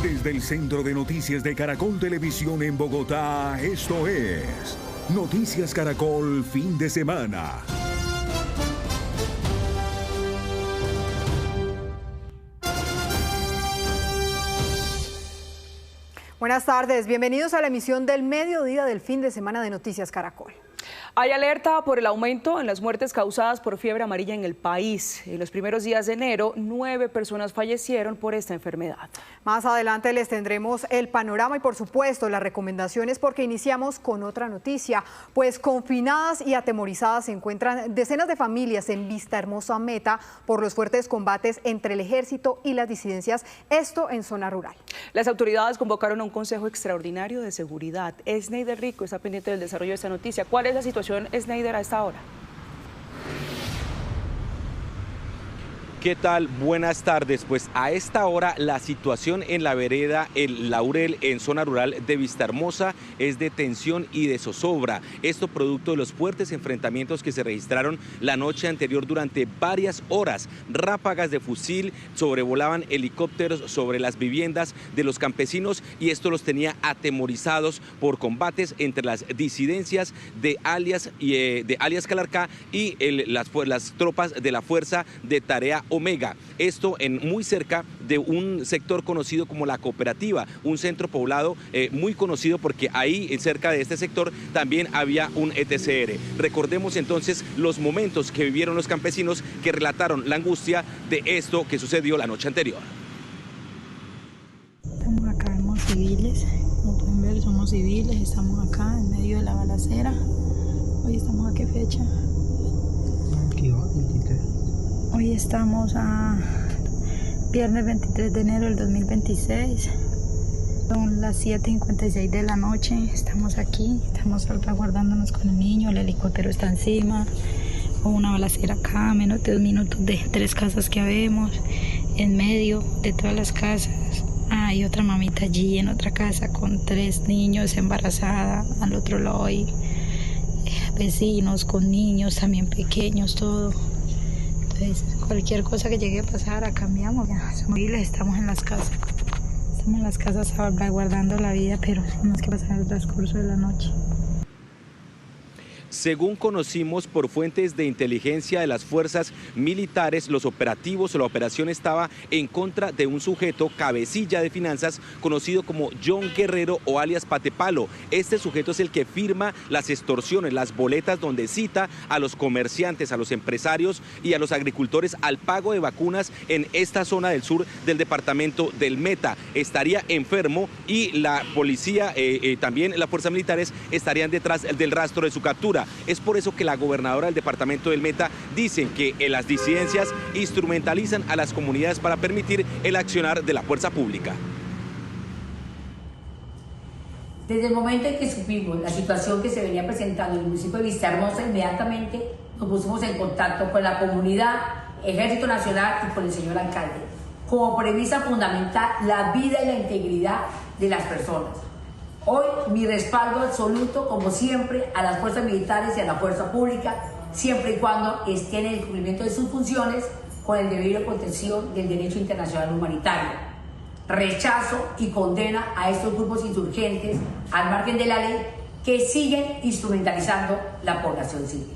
Desde el Centro de Noticias de Caracol Televisión en Bogotá, esto es Noticias Caracol Fin de Semana. Buenas tardes, bienvenidos a la emisión del mediodía del fin de semana de Noticias Caracol. Hay alerta por el aumento en las muertes causadas por fiebre amarilla en el país. En los primeros días de enero, 9 personas fallecieron por esta enfermedad. Más adelante les tendremos el panorama y, por supuesto, las recomendaciones, porque iniciamos con otra noticia. Pues confinadas y atemorizadas se encuentran decenas de familias en Vistahermosa, Meta, por los fuertes combates entre el ejército y las disidencias, esto en zona rural. Las autoridades convocaron a un consejo extraordinario de seguridad. Sneider Rico está pendiente del desarrollo de esta noticia. ¿Cuál es la situación, Sneider, a esta hora? ¿Qué tal? Buenas tardes. Pues a esta hora la situación en la vereda El Laurel en zona rural de Vistahermosa es de tensión y de zozobra. Esto producto de los fuertes enfrentamientos que se registraron la noche anterior durante varias horas. Ráfagas de fusil sobrevolaban helicópteros sobre las viviendas de los campesinos y esto los tenía atemorizados por combates entre las disidencias de alias Calarcá y las tropas de la Fuerza de Tarea Omega. Esto muy cerca de un sector conocido como La Cooperativa, un centro poblado muy conocido porque ahí cerca de este sector también había un ETCR. Recordemos entonces los momentos que vivieron los campesinos que relataron la angustia de esto que sucedió la noche anterior. Estamos acá, somos civiles, como pueden ver somos civiles, estamos acá en medio de la balacera. Hoy estamos a ¿qué fecha? Hoy estamos a viernes 23 de enero del 2026, son las 7:56 de la noche, estamos aquí, estamos salvaguardándonos con el niño, el helicóptero está encima, hubo una balacera acá, a menos de 2 minutos de 3 casas que habemos, en medio de todas las casas hay otra mamita allí en otra casa con 3 niños, embarazada, al otro lado hay vecinos con niños también pequeños, todo. Entonces, cualquier cosa que llegue a pasar, a cambiamos. Ya, somos civiles, estamos en las casas. Estamos en las casas salvaguardando la vida, pero tenemos que pasar el transcurso de la noche. Según conocimos por fuentes de inteligencia de las fuerzas militares, los operativos o la operación estaba en contra de un sujeto cabecilla de finanzas conocido como John Guerrero o alias Patepalo. Este sujeto es el que firma las extorsiones, las boletas donde cita a los comerciantes, a los empresarios y a los agricultores al pago de vacunas en esta zona del sur del departamento del Meta. Estaría enfermo y la policía, también las fuerzas militares estarían detrás del rastro de su captura. Es por eso que la gobernadora del departamento del Meta dice que las disidencias instrumentalizan a las comunidades para permitir el accionar de la fuerza pública. Desde el momento en que supimos la situación que se venía presentando en el municipio de Vistahermosa, inmediatamente nos pusimos en contacto con la comunidad, Ejército Nacional y con el señor alcalde, como premisa fundamental la vida y la integridad de las personas. Hoy mi respaldo absoluto, como siempre, a las fuerzas militares y a la fuerza pública, siempre y cuando estén en el cumplimiento de sus funciones con el debido protección del derecho internacional humanitario. Rechazo y condena a estos grupos insurgentes al margen de la ley que siguen instrumentalizando la población civil.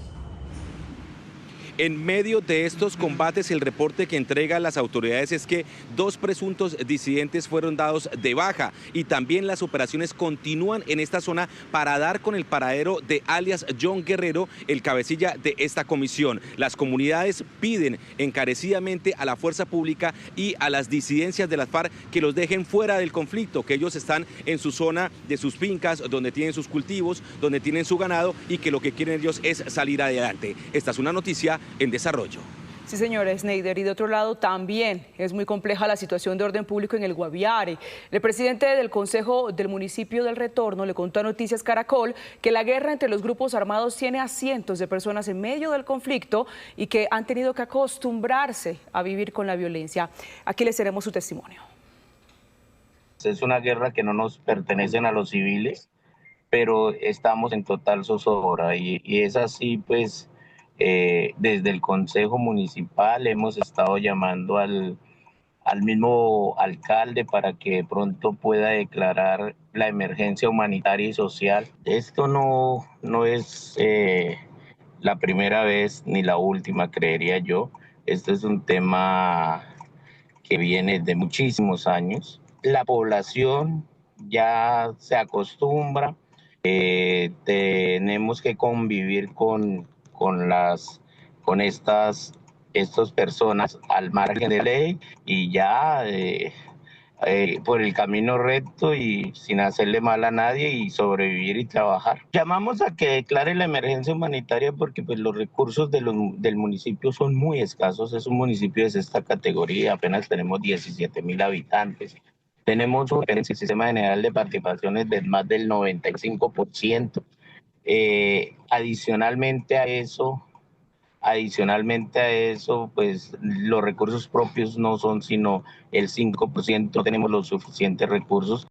En medio de estos combates, el reporte que entregan las autoridades es que 2 presuntos disidentes fueron dados de baja y también las operaciones continúan en esta zona para dar con el paradero de alias John Guerrero, el cabecilla de esta comisión. Las comunidades piden encarecidamente a la fuerza pública y a las disidencias de las FARC que los dejen fuera del conflicto, que ellos están en su zona de sus fincas, donde tienen sus cultivos, donde tienen su ganado y que lo que quieren ellos es salir adelante. Esta es una noticia en desarrollo. Sí, señora Sneider, y de otro lado también es muy compleja la situación de orden público en el Guaviare. El presidente del Consejo del Municipio del Retorno le contó a Noticias Caracol que la guerra entre los grupos armados tiene a cientos de personas en medio del conflicto y que han tenido que acostumbrarse a vivir con la violencia. Aquí les tenemos su testimonio. Es una guerra que no nos pertenece a los civiles, pero estamos en total zozobra y es así, pues. Desde el Consejo Municipal hemos estado llamando al al mismo alcalde para que de pronto pueda declarar la emergencia humanitaria y social. Esto no es la primera vez ni la última, creería yo. Esto es un tema que viene de muchísimos años. La población ya se acostumbra, tenemos que convivir con estas personas al margen de ley y ya por el camino recto y sin hacerle mal a nadie y sobrevivir y trabajar. Llamamos a que declare la emergencia humanitaria porque pues, los recursos del municipio son muy escasos. Es un municipio de sexta categoría, apenas tenemos 17.000 habitantes. Tenemos un sistema general de participaciones de más del 95%. Adicionalmente a eso, pues los recursos propios no son sino el 5%, tenemos los suficientes recursos.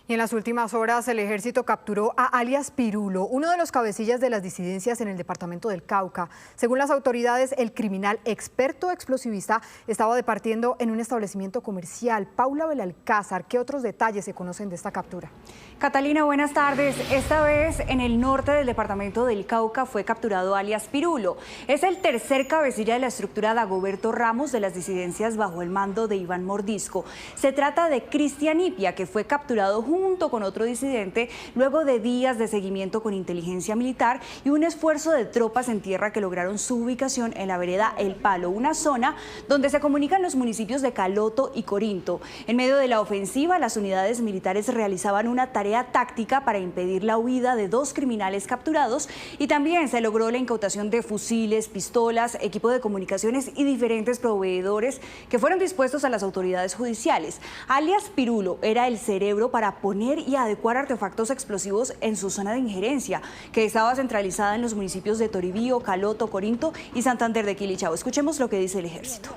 Y en las últimas horas el ejército capturó a alias Pirulo, uno de los cabecillas de las disidencias en el departamento del Cauca. Según las autoridades, el criminal experto explosivista estaba departiendo en un establecimiento comercial. Paula Belalcázar, ¿qué otros detalles se conocen de esta captura? Catalina, buenas tardes. Esta vez en el norte del departamento del Cauca fue capturado alias Pirulo. Es el tercer cabecilla de la estructura Dagoberto Ramos de las disidencias bajo el mando de Iván Mordisco. Se trata de Cristian Ipia, que fue capturado junto con otro disidente luego de días de seguimiento con inteligencia militar y un esfuerzo de tropas en tierra que lograron su ubicación en la vereda El Palo, una zona donde se comunican los municipios de Caloto y Corinto. En medio de la ofensiva, las unidades militares realizaban una tarea táctica para impedir la huida de dos criminales capturados y también se logró la incautación de fusiles, pistolas, equipo de comunicaciones y diferentes proveedores que fueron dispuestos a las autoridades judiciales. Alias Pirulo era el cerebro para poner y adecuar artefactos explosivos en su zona de injerencia, que estaba centralizada en los municipios de Toribío, Caloto, Corinto y Santander de Quilichao. Escuchemos lo que dice el ejército.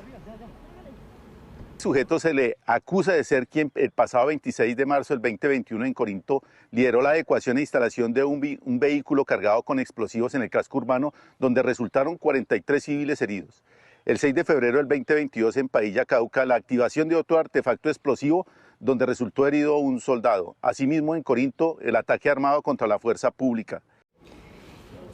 Sujeto se le acusa de ser quien el pasado 26 de marzo del 2021 en Corinto lideró la adecuación e instalación de un vehículo cargado con explosivos en el casco urbano, donde resultaron 43 civiles heridos. El 6 de febrero del 2022 en Padilla, Cauca, la activación de otro artefacto explosivo donde resultó herido un soldado. Asimismo, en Corinto, el ataque armado contra la fuerza pública.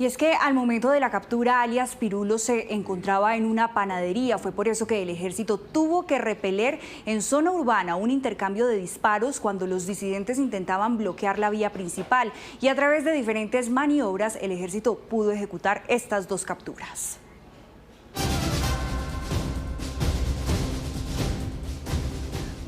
Y es que al momento de la captura, alias Pirulo se encontraba en una panadería. Fue por eso que el ejército tuvo que repeler en zona urbana un intercambio de disparos cuando los disidentes intentaban bloquear la vía principal. Y a través de diferentes maniobras, el ejército pudo ejecutar estas dos capturas.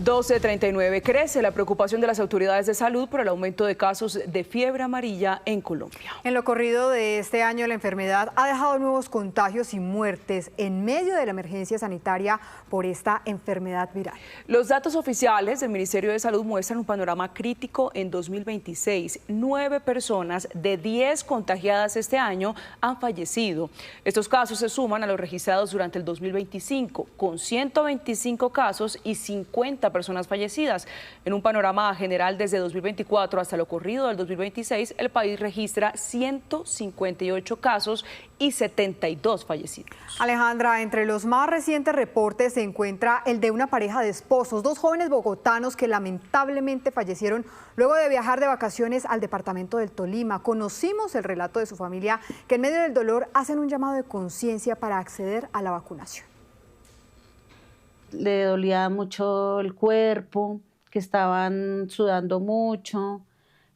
12:39. Crece la preocupación de las autoridades de salud por el aumento de casos de fiebre amarilla en Colombia. En lo corrido de este año, la enfermedad ha dejado nuevos contagios y muertes en medio de la emergencia sanitaria por esta enfermedad viral. Los datos oficiales del Ministerio de Salud muestran un panorama crítico en 2026. 9 personas de 10 contagiadas este año han fallecido. Estos casos se suman a los registrados durante el 2025, con 125 casos y 50 personas fallecidas. En un panorama general desde 2024 hasta lo corrido del 2026, el país registra 158 casos y 72 fallecidos. Alejandra, entre los más recientes reportes se encuentra el de una pareja de esposos, 2 jóvenes bogotanos que lamentablemente fallecieron luego de viajar de vacaciones al departamento del Tolima. Conocimos el relato de su familia, que en medio del dolor hacen un llamado de conciencia para acceder a la vacunación. Le dolía mucho el cuerpo, que estaban sudando mucho,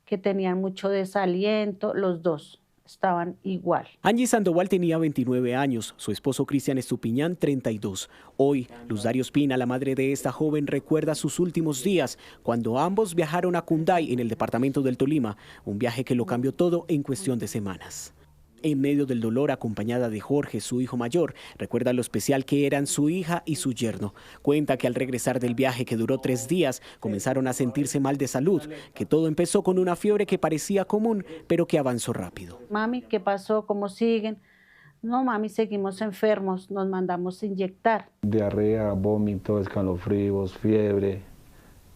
que tenían mucho desaliento, los dos estaban igual. Angie Sandoval tenía 29 años, su esposo Cristian Estupiñán 32. Hoy, Luz Dario Espina, la madre de esta joven, recuerda sus últimos días cuando ambos viajaron a Cunday, en el departamento del Tolima, un viaje que lo cambió todo en cuestión de semanas. En medio del dolor, acompañada de Jorge, su hijo mayor, recuerda lo especial que eran su hija y su yerno. Cuenta que al regresar del viaje, que duró 3 días, comenzaron a sentirse mal de salud, que todo empezó con una fiebre que parecía común, pero que avanzó rápido. Mami, ¿qué pasó? ¿Cómo siguen? No, mami, seguimos enfermos, nos mandamos a inyectar. Diarrea, vómitos, escalofríos, fiebre.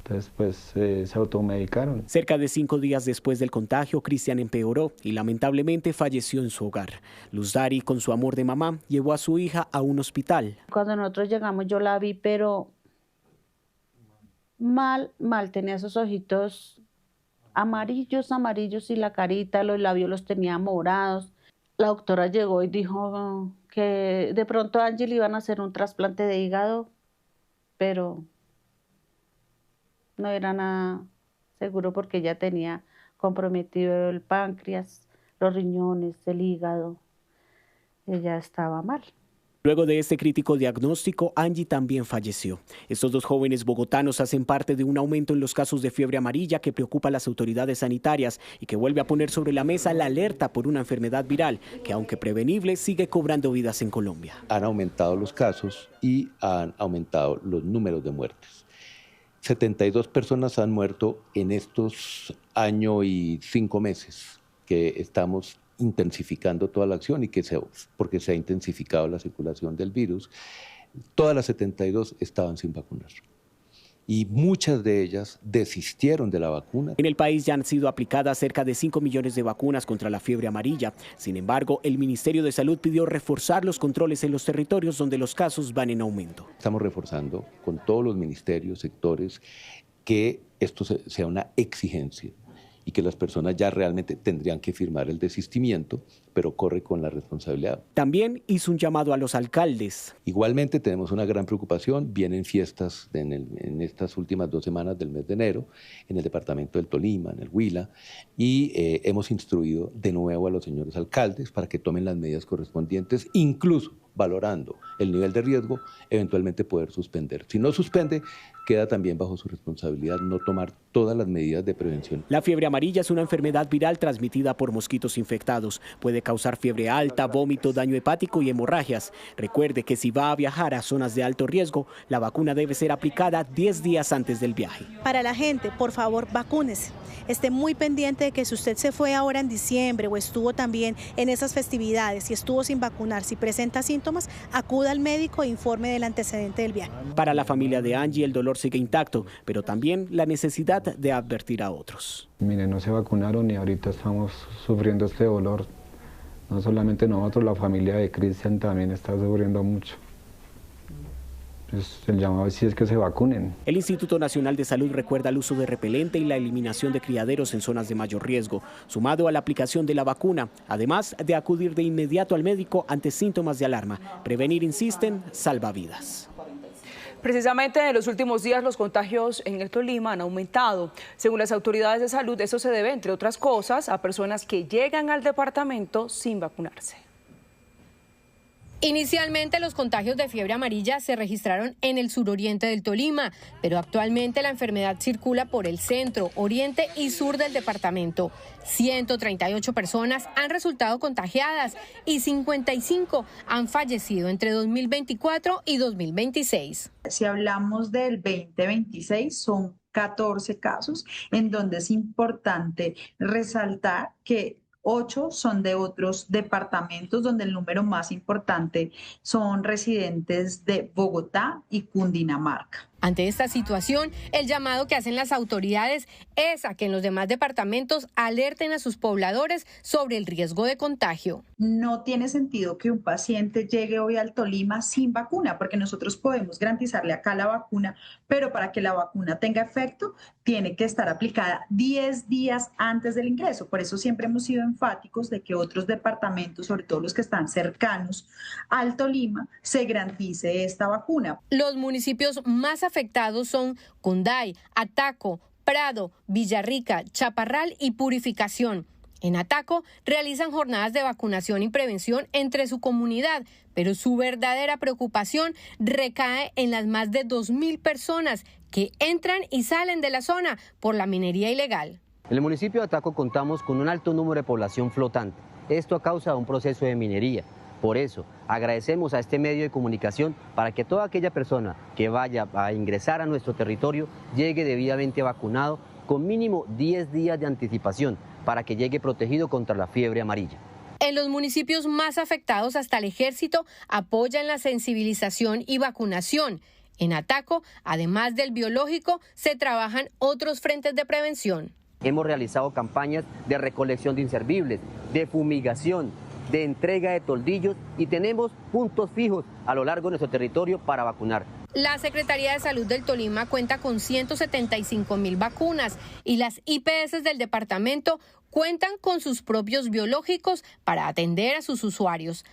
Entonces, pues, se automedicaron. Cerca de 5 días después del contagio, Cristian empeoró y lamentablemente falleció en su hogar. Luz Dari, con su amor de mamá, llevó a su hija a un hospital. Cuando nosotros llegamos, yo la vi, pero Mal, tenía esos ojitos amarillos y la carita, los labios los tenía morados. La doctora llegó y dijo que de pronto a Angie le iban a hacer un trasplante de hígado, pero no era nada seguro porque ella tenía comprometido el páncreas, los riñones, el hígado. Ella estaba mal. Luego de este crítico diagnóstico, Angie también falleció. Estos dos jóvenes bogotanos hacen parte de un aumento en los casos de fiebre amarilla que preocupa a las autoridades sanitarias y que vuelve a poner sobre la mesa la alerta por una enfermedad viral que, aunque prevenible, sigue cobrando vidas en Colombia. Han aumentado los casos y han aumentado los números de muertes. 72 personas han muerto en estos año y 5 meses que estamos intensificando toda la acción y porque se ha intensificado la circulación del virus. Todas las 72 estaban sin vacunar y muchas de ellas desistieron de la vacuna. En el país ya han sido aplicadas cerca de 5 millones de vacunas contra la fiebre amarilla. Sin embargo, el Ministerio de Salud pidió reforzar los controles en los territorios donde los casos van en aumento. Estamos reforzando con todos los ministerios, sectores, que esto sea una exigencia y que las personas ya realmente tendrían que firmar el desistimiento, pero corre con la responsabilidad. También hizo un llamado a los alcaldes. Igualmente tenemos una gran preocupación, vienen fiestas en estas últimas 2 semanas del mes de enero, en el departamento del Tolima, en el Huila, y hemos instruido de nuevo a los señores alcaldes para que tomen las medidas correspondientes, incluso valorando el nivel de riesgo, eventualmente poder suspender. Si no suspende, queda también bajo su responsabilidad no tomar todas las medidas de prevención. La fiebre amarilla es una enfermedad viral transmitida por mosquitos infectados. Puede causar fiebre alta, vómito, daño hepático y hemorragias. Recuerde que si va a viajar a zonas de alto riesgo, la vacuna debe ser aplicada 10 días antes del viaje. Para la gente, por favor, vacúnese. Esté muy pendiente de que si usted se fue ahora en diciembre o estuvo también en esas festividades y estuvo sin vacunar, si presenta síntomas, acuda al médico e informe del antecedente del viaje. Para la familia de Angie, el dolor sigue intacto, pero también la necesidad de advertir a otros. Mire, no se vacunaron y ahorita estamos sufriendo este dolor. No solamente nosotros, la familia de Cristian también está sufriendo mucho. Pues el llamado sí es que se vacunen. El Instituto Nacional de Salud recuerda el uso de repelente y la eliminación de criaderos en zonas de mayor riesgo, sumado a la aplicación de la vacuna, además de acudir de inmediato al médico ante síntomas de alarma. Prevenir, insisten, salva vidas. Precisamente en los últimos días los contagios en el Tolima han aumentado. Según las autoridades de salud, eso se debe, entre otras cosas, a personas que llegan al departamento sin vacunarse. Inicialmente los contagios de fiebre amarilla se registraron en el suroriente del Tolima, pero actualmente la enfermedad circula por el centro, oriente y sur del departamento. 138 personas han resultado contagiadas y 55 han fallecido entre 2024 y 2026. Si hablamos del 2026, son 14 casos en donde es importante resaltar que 8 son de otros departamentos, donde el número más importante son residentes de Bogotá y Cundinamarca. Ante esta situación, el llamado que hacen las autoridades es a que en los demás departamentos alerten a sus pobladores sobre el riesgo de contagio. No tiene sentido que un paciente llegue hoy al Tolima sin vacuna, porque nosotros podemos garantizarle acá la vacuna, pero para que la vacuna tenga efecto, tiene que estar aplicada 10 días antes del ingreso. Por eso siempre hemos sido enfáticos de que otros departamentos, sobre todo los que están cercanos al Tolima, se garantice esta vacuna. Los municipios más afectados son Cunday, Ataco, Prado, Villarrica, Chaparral y Purificación. En Ataco realizan jornadas de vacunación y prevención entre su comunidad, pero su verdadera preocupación recae en las más de 2.000 personas que entran y salen de la zona por la minería ilegal. En el municipio de Ataco contamos con un alto número de población flotante. Esto a causa de un proceso de minería. Por eso, agradecemos a este medio de comunicación para que toda aquella persona que vaya a ingresar a nuestro territorio llegue debidamente vacunado con mínimo 10 días de anticipación para que llegue protegido contra la fiebre amarilla. En los municipios más afectados, hasta el ejército apoya en la sensibilización y vacunación. En Ataco, además del biológico, se trabajan otros frentes de prevención. Hemos realizado campañas de recolección de inservibles, de fumigación, de entrega de toldillos y tenemos puntos fijos a lo largo de nuestro territorio para vacunar. La Secretaría de Salud del Tolima cuenta con 175.000 vacunas y las IPS del departamento cuentan con sus propios biológicos para atender a sus usuarios.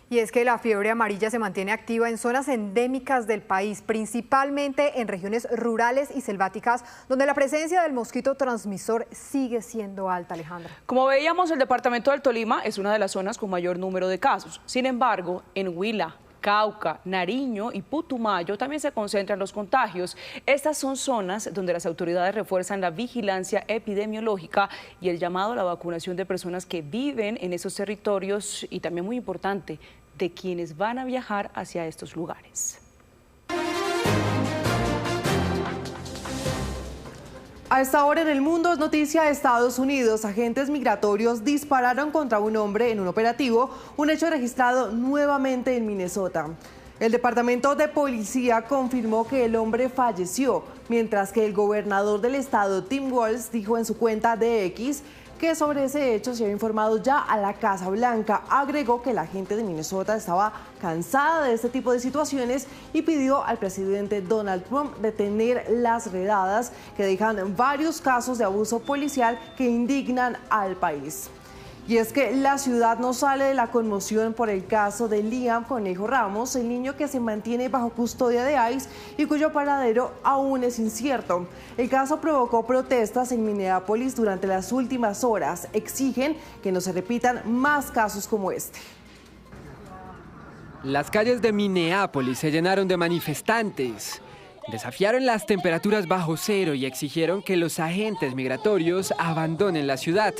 Y es que la fiebre amarilla se mantiene activa en zonas endémicas del país, principalmente en regiones rurales y selváticas, donde la presencia del mosquito transmisor sigue siendo alta, Alejandra. Como veíamos, el departamento del Tolima es una de las zonas con mayor número de casos. Sin embargo, en Huila, Cauca, Nariño y Putumayo también se concentran los contagios. Estas son zonas donde las autoridades refuerzan la vigilancia epidemiológica y el llamado a la vacunación de personas que viven en esos territorios y también, muy importante, de quienes van a viajar hacia estos lugares. A esta hora en el mundo es noticia de Estados Unidos. Agentes migratorios dispararon contra un hombre en un operativo, un hecho registrado nuevamente en Minnesota. El departamento de policía confirmó que el hombre falleció, mientras que el gobernador del estado, Tim Walz, dijo en su cuenta de X que sobre ese hecho se había informado ya a la Casa Blanca. Agregó que la gente de Minnesota estaba cansada de este tipo de situaciones y pidió al presidente Donald Trump detener las redadas que dejan varios casos de abuso policial que indignan al país. Y es que la ciudad no sale de la conmoción por el caso de Liam Conejo Ramos, el niño que se mantiene bajo custodia de ICE y cuyo paradero aún es incierto. El caso provocó protestas en Minneapolis durante las últimas horas. Exigen que no se repitan más casos como este. Las calles de Minneapolis se llenaron de manifestantes. Desafiaron las temperaturas bajo cero y exigieron que los agentes migratorios abandonen la ciudad.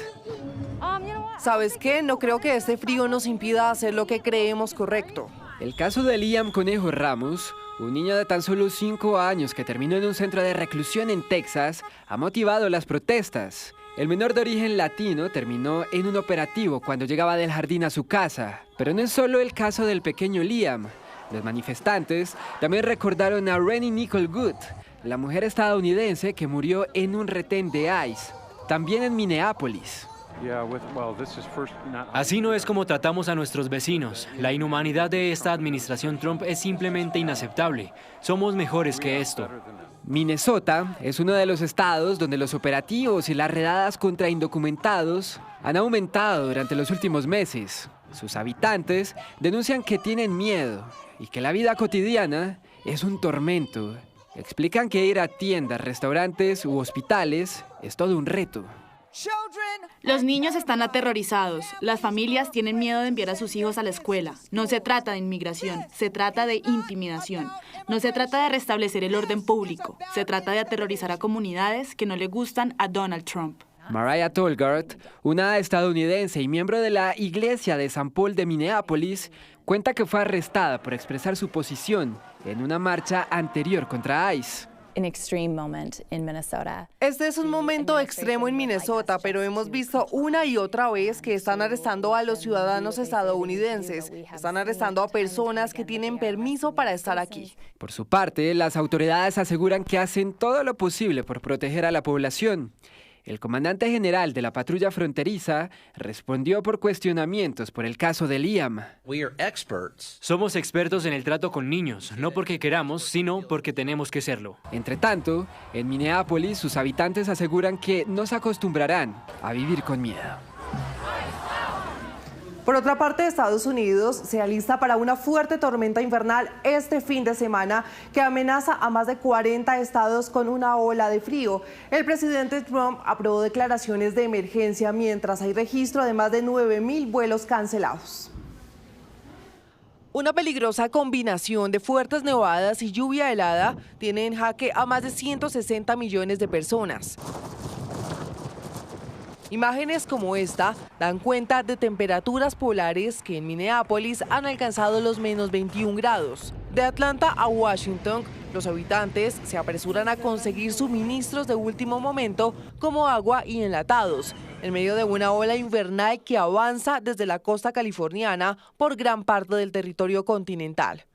¿Sabes qué? No creo que este frío nos impida hacer lo que creemos correcto. El caso de Liam Conejo Ramos, un niño de tan solo 5 años que terminó en un centro de reclusión en Texas, ha motivado las protestas. El menor de origen latino terminó en un operativo cuando llegaba del jardín a su casa. Pero no es solo el caso del pequeño Liam. Los manifestantes también recordaron a Rennie Nicole Good, la mujer estadounidense que murió en un retén de ICE, también en Minneapolis. Así no es como tratamos a nuestros vecinos. La inhumanidad de esta administración Trump es simplemente inaceptable. Somos mejores que esto. Minnesota es uno de los estados donde los operativos y las redadas contra indocumentados han aumentado durante los últimos meses. Sus habitantes denuncian que tienen miedo y que la vida cotidiana es un tormento. Explican que ir a tiendas, restaurantes u hospitales es todo un reto. Los niños están aterrorizados. Las familias tienen miedo de enviar a sus hijos a la escuela. No se trata de inmigración, se trata de intimidación. No se trata de restablecer el orden público. Se trata de aterrorizar a comunidades que no le gustan a Donald Trump. Mariah Tolgart, una estadounidense y miembro de la Iglesia de San Paul de Minneapolis, cuenta que fue arrestada por expresar su posición en una marcha anterior contra ICE. Este es un momento extremo en Minnesota, pero hemos visto una y otra vez que están arrestando a los ciudadanos estadounidenses. Están arrestando a personas que tienen permiso para estar aquí. Por su parte, las autoridades aseguran que hacen todo lo posible por proteger a la población. El comandante general de la patrulla fronteriza respondió por cuestionamientos por el caso de Liam. Somos expertos en el trato con niños, no porque queramos, sino porque tenemos que serlo. Entre tanto, en Minneapolis sus habitantes aseguran que no se acostumbrarán a vivir con miedo. Por otra parte, Estados Unidos se alista para una fuerte tormenta invernal este fin de semana que amenaza a más de 40 estados con una ola de frío. El presidente Trump aprobó declaraciones de emergencia mientras hay registro de más de 9.000 vuelos cancelados. Una peligrosa combinación de fuertes nevadas y lluvia helada tiene en jaque a más de 160 millones de personas. Imágenes como esta dan cuenta de temperaturas polares que en Minneapolis han alcanzado los menos 21 grados. De Atlanta a Washington, los habitantes se apresuran a conseguir suministros de último momento como agua y enlatados, en medio de una ola invernal que avanza desde la costa californiana por gran parte del territorio continental.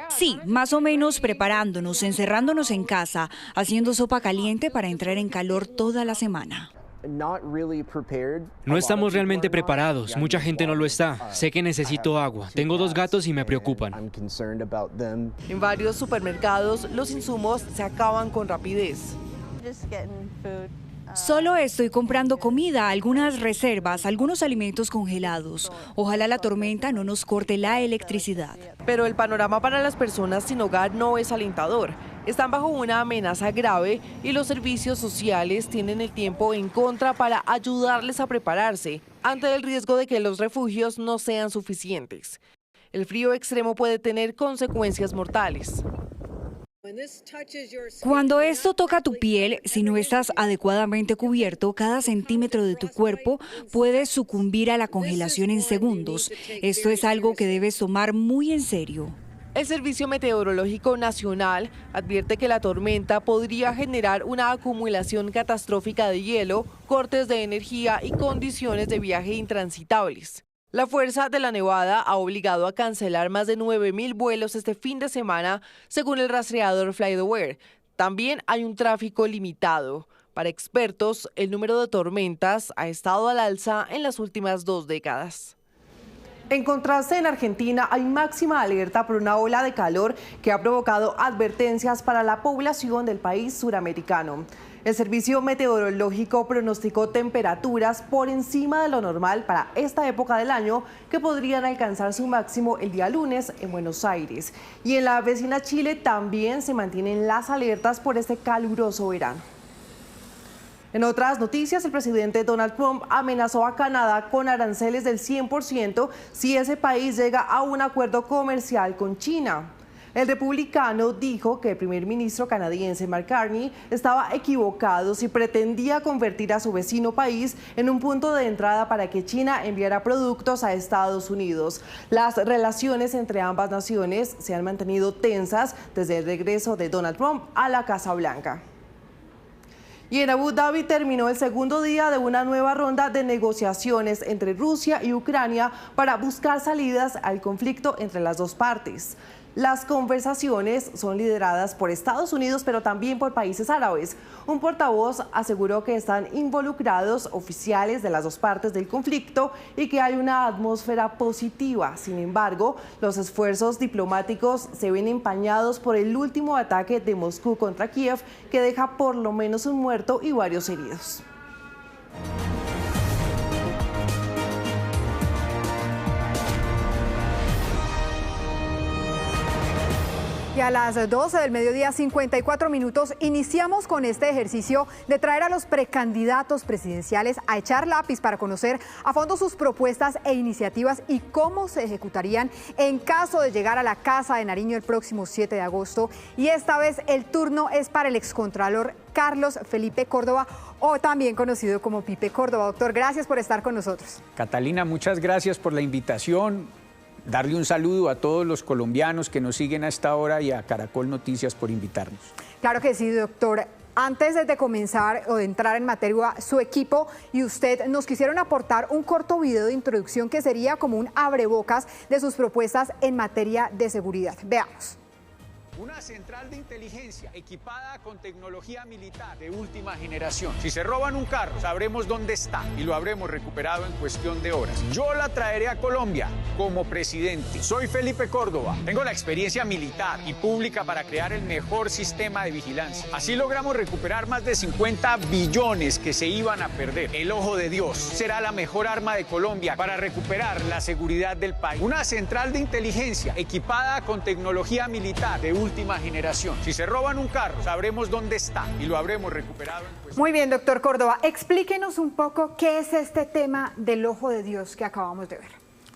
Sí, más o menos preparándonos, encerrándonos en casa, haciendo sopa caliente para entrar en calor toda la semana. No estamos realmente preparados, mucha gente no lo está. Sé que necesito agua, tengo 2 gatos y me preocupan. En varios supermercados los insumos se acaban con rapidez. Solo estoy comprando comida, algunas reservas, algunos alimentos congelados. Ojalá la tormenta no nos corte la electricidad. Pero el panorama para las personas sin hogar no es alentador. Están bajo una amenaza grave y los servicios sociales tienen el tiempo en contra para ayudarles a prepararse ante el riesgo de que los refugios no sean suficientes. El frío extremo puede tener consecuencias mortales. Cuando esto toca tu piel, si no estás adecuadamente cubierto, cada centímetro de tu cuerpo puede sucumbir a la congelación en segundos. Esto es algo que debes tomar muy en serio. El Servicio Meteorológico Nacional advierte que la tormenta podría generar una acumulación catastrófica de hielo, cortes de energía y condiciones de viaje intransitables. La fuerza de la nevada ha obligado a cancelar más de 9.000 vuelos este fin de semana, según el rastreador FlightAware. También hay un tráfico limitado. Para expertos, el número de tormentas ha estado al alza en las últimas 2 décadas. En contraste, en Argentina hay máxima alerta por una ola de calor que ha provocado advertencias para la población del país suramericano. El Servicio Meteorológico pronosticó temperaturas por encima de lo normal para esta época del año que podrían alcanzar su máximo el día lunes en Buenos Aires. Y en la vecina Chile también se mantienen las alertas por este caluroso verano. En otras noticias, el presidente Donald Trump amenazó a Canadá con aranceles del 100% si ese país llega a un acuerdo comercial con China. El republicano dijo que el primer ministro canadiense Mark Carney estaba equivocado si pretendía convertir a su vecino país en un punto de entrada para que China enviara productos a Estados Unidos. Las relaciones entre ambas naciones se han mantenido tensas desde el regreso de Donald Trump a la Casa Blanca. Y en Abu Dhabi terminó el segundo día de una nueva ronda de negociaciones entre Rusia y Ucrania para buscar salidas al conflicto entre las dos partes. Las conversaciones son lideradas por Estados Unidos, pero también por países árabes. Un portavoz aseguró que están involucrados oficiales de las dos partes del conflicto y que hay una atmósfera positiva. Sin embargo, los esfuerzos diplomáticos se ven empañados por el último ataque de Moscú contra Kiev, que deja por lo menos un muerto y varios heridos. Y a las 12 del mediodía, 54 minutos, iniciamos con este ejercicio de traer a los precandidatos presidenciales a echar lápiz para conocer a fondo sus propuestas e iniciativas y cómo se ejecutarían en caso de llegar a la Casa de Nariño el próximo 7 de agosto. Y esta vez el turno es para el excontralor Carlos Felipe Córdoba, o también conocido como Pipe Córdoba. Doctor, gracias por estar con nosotros. Catalina, muchas gracias por la invitación. Darle un saludo a todos los colombianos que nos siguen a esta hora y a Caracol Noticias por invitarnos. Claro que sí, doctor. Antes de comenzar o de entrar en materia, su equipo y usted nos quisieron aportar un corto video de introducción que sería como un abrebocas de sus propuestas en materia de seguridad. Veamos. Una central de inteligencia equipada con tecnología militar de última generación. Si se roban un carro, sabremos dónde está y lo habremos recuperado en cuestión de horas. Yo la traeré a Colombia como presidente. Soy Felipe Córdoba. Tengo la experiencia militar y pública para crear el mejor sistema de vigilancia. Así logramos recuperar más de 50 billones que se iban a perder. El ojo de Dios será la mejor arma de Colombia para recuperar la seguridad del país. Una central de inteligencia equipada con tecnología militar de última generación. Si se roban un carro, sabremos dónde está y lo habremos recuperado. Muy bien, doctor Córdoba, explíquenos un poco qué es este tema del ojo de Dios que acabamos de ver.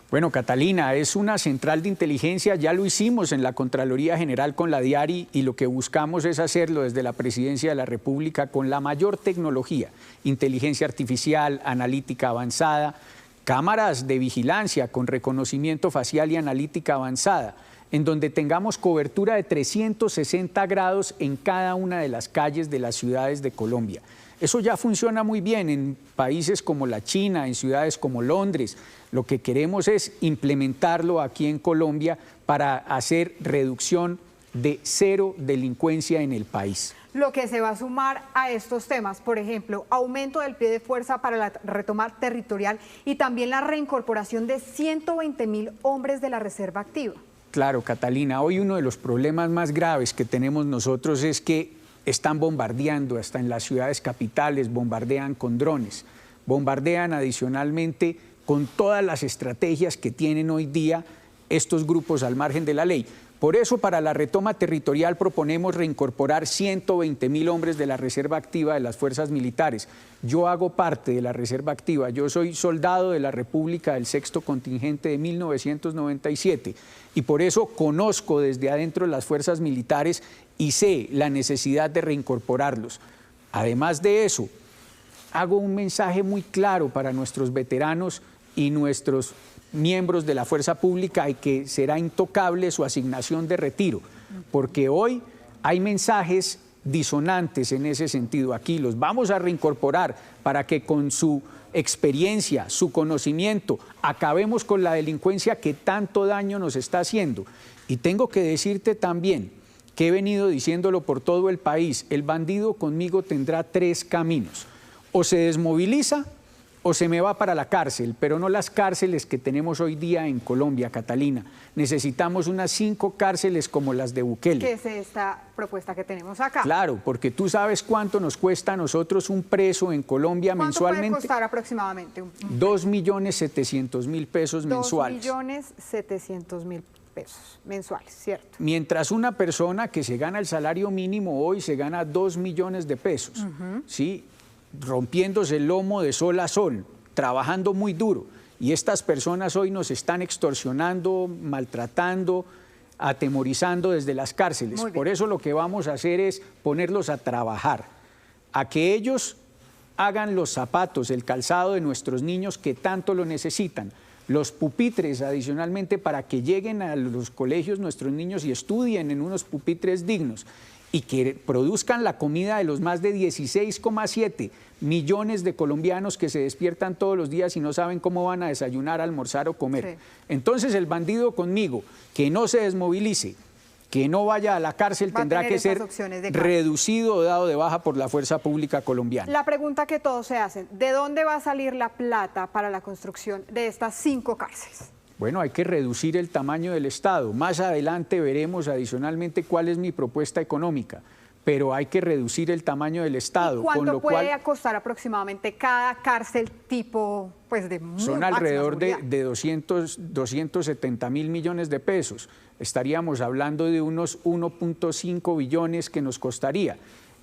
Bueno, Catalina, es una central de inteligencia, ya lo hicimos en la Contraloría General con la DIARI y lo que buscamos es hacerlo desde la Presidencia de la República con la mayor tecnología, inteligencia artificial, analítica avanzada, cámaras de vigilancia con reconocimiento facial y analítica avanzada, en donde tengamos cobertura de 360 grados en cada una de las calles de las ciudades de Colombia. Eso ya funciona muy bien en países como la China, en ciudades como Londres. Lo que queremos es implementarlo aquí en Colombia para hacer reducción de cero delincuencia en el país. lo que se va a sumar a estos temas. Por ejemplo, aumento del pie de fuerza para la retoma territorial y también la reincorporación de 120.000 hombres de la reserva activa. Claro, Catalina, hoy uno de los problemas más graves que tenemos nosotros es que están bombardeando, hasta en las ciudades capitales, bombardean con drones, bombardean adicionalmente con todas las estrategias que tienen hoy día estos grupos al margen de la ley. Por eso, para la retoma territorial proponemos reincorporar 120.000 hombres de la reserva activa de las fuerzas militares. Yo hago parte de la reserva activa, yo soy soldado de la República del Sexto Contingente de 1997 y por eso conozco desde adentro las fuerzas militares y sé la necesidad de reincorporarlos. Además de eso, hago un mensaje muy claro para nuestros veteranos y nuestros miembros de la fuerza pública y que será intocable su asignación de retiro, porque hoy hay mensajes disonantes en ese sentido. Aquí los vamos a reincorporar para que con su experiencia, su conocimiento, acabemos con la delincuencia que tanto daño nos está haciendo. Y tengo que decirte también que he venido diciéndolo por todo el país, el bandido conmigo tendrá 3 caminos: o se desmoviliza o se me va para la cárcel, pero no las cárceles que tenemos hoy día en Colombia, Catalina. Necesitamos unas 5 cárceles como las de Bukele. ¿Qué es esta propuesta que tenemos acá? Claro, porque tú sabes cuánto nos cuesta a nosotros un preso en Colombia mensualmente. ¿Cuánto puede costar aproximadamente? 2.700.000 pesos mensuales. 2.700.000 pesos mensuales, ¿cierto? Mientras una persona que se gana el salario mínimo hoy se gana 2 millones de pesos, ¿sí? Rompiéndose el lomo de sol a sol, trabajando muy duro. Y estas personas hoy nos están extorsionando, maltratando, atemorizando desde las cárceles. Por eso lo que vamos a hacer es ponerlos a trabajar, a que ellos hagan los zapatos, el calzado de nuestros niños que tanto lo necesitan, los pupitres adicionalmente para que lleguen a los colegios nuestros niños y estudien en unos pupitres dignos, y que produzcan la comida de los más de 16,7 millones de colombianos que se despiertan todos los días y no saben cómo van a desayunar, almorzar o comer. Sí. Entonces el bandido conmigo, que no se desmovilice, que no vaya a la cárcel, tendrá que ser reducido o dado de baja por la fuerza pública colombiana. La pregunta que todos se hacen, ¿de dónde va a salir la plata para la construcción de estas 5 cárceles? Bueno, hay que reducir el tamaño del Estado. Más adelante veremos adicionalmente cuál es mi propuesta económica, pero hay que reducir el tamaño del Estado. ¿Y cuánto puede costar aproximadamente cada cárcel tipo, pues, de muy Son alrededor de 270.000 millones de pesos. Estaríamos hablando de unos 1.5 billones que nos costaría.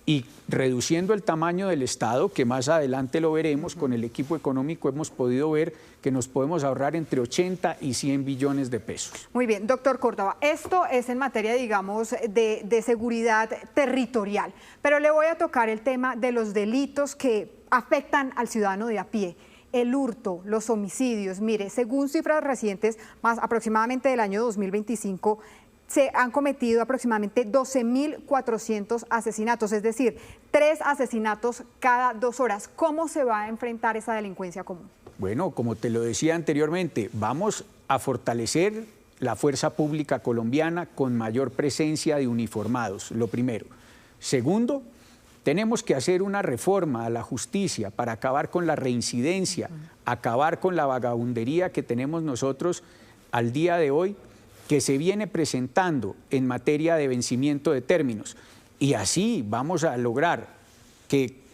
Y reduciendo el tamaño del Estado, que más adelante lo veremos, con el equipo económico hemos podido ver que nos podemos ahorrar entre 80 y 100 billones de pesos. Muy bien, doctor Córdoba, esto es en materia, digamos, de seguridad territorial, pero le voy a tocar el tema de los delitos que afectan al ciudadano de a pie. El hurto, los homicidios. Mire, según cifras recientes, más aproximadamente del año 2025, se han cometido aproximadamente 12.400 asesinatos, es decir, 3 asesinatos cada 2 horas. ¿Cómo se va a enfrentar esa delincuencia común? Bueno, como te lo decía anteriormente, vamos a fortalecer la fuerza pública colombiana con mayor presencia de uniformados, lo primero. Segundo, tenemos que hacer una reforma a la justicia para acabar con la reincidencia, acabar con la vagabundería que tenemos nosotros al día de hoy, que se viene presentando en materia de vencimiento de términos. Y así vamos a lograr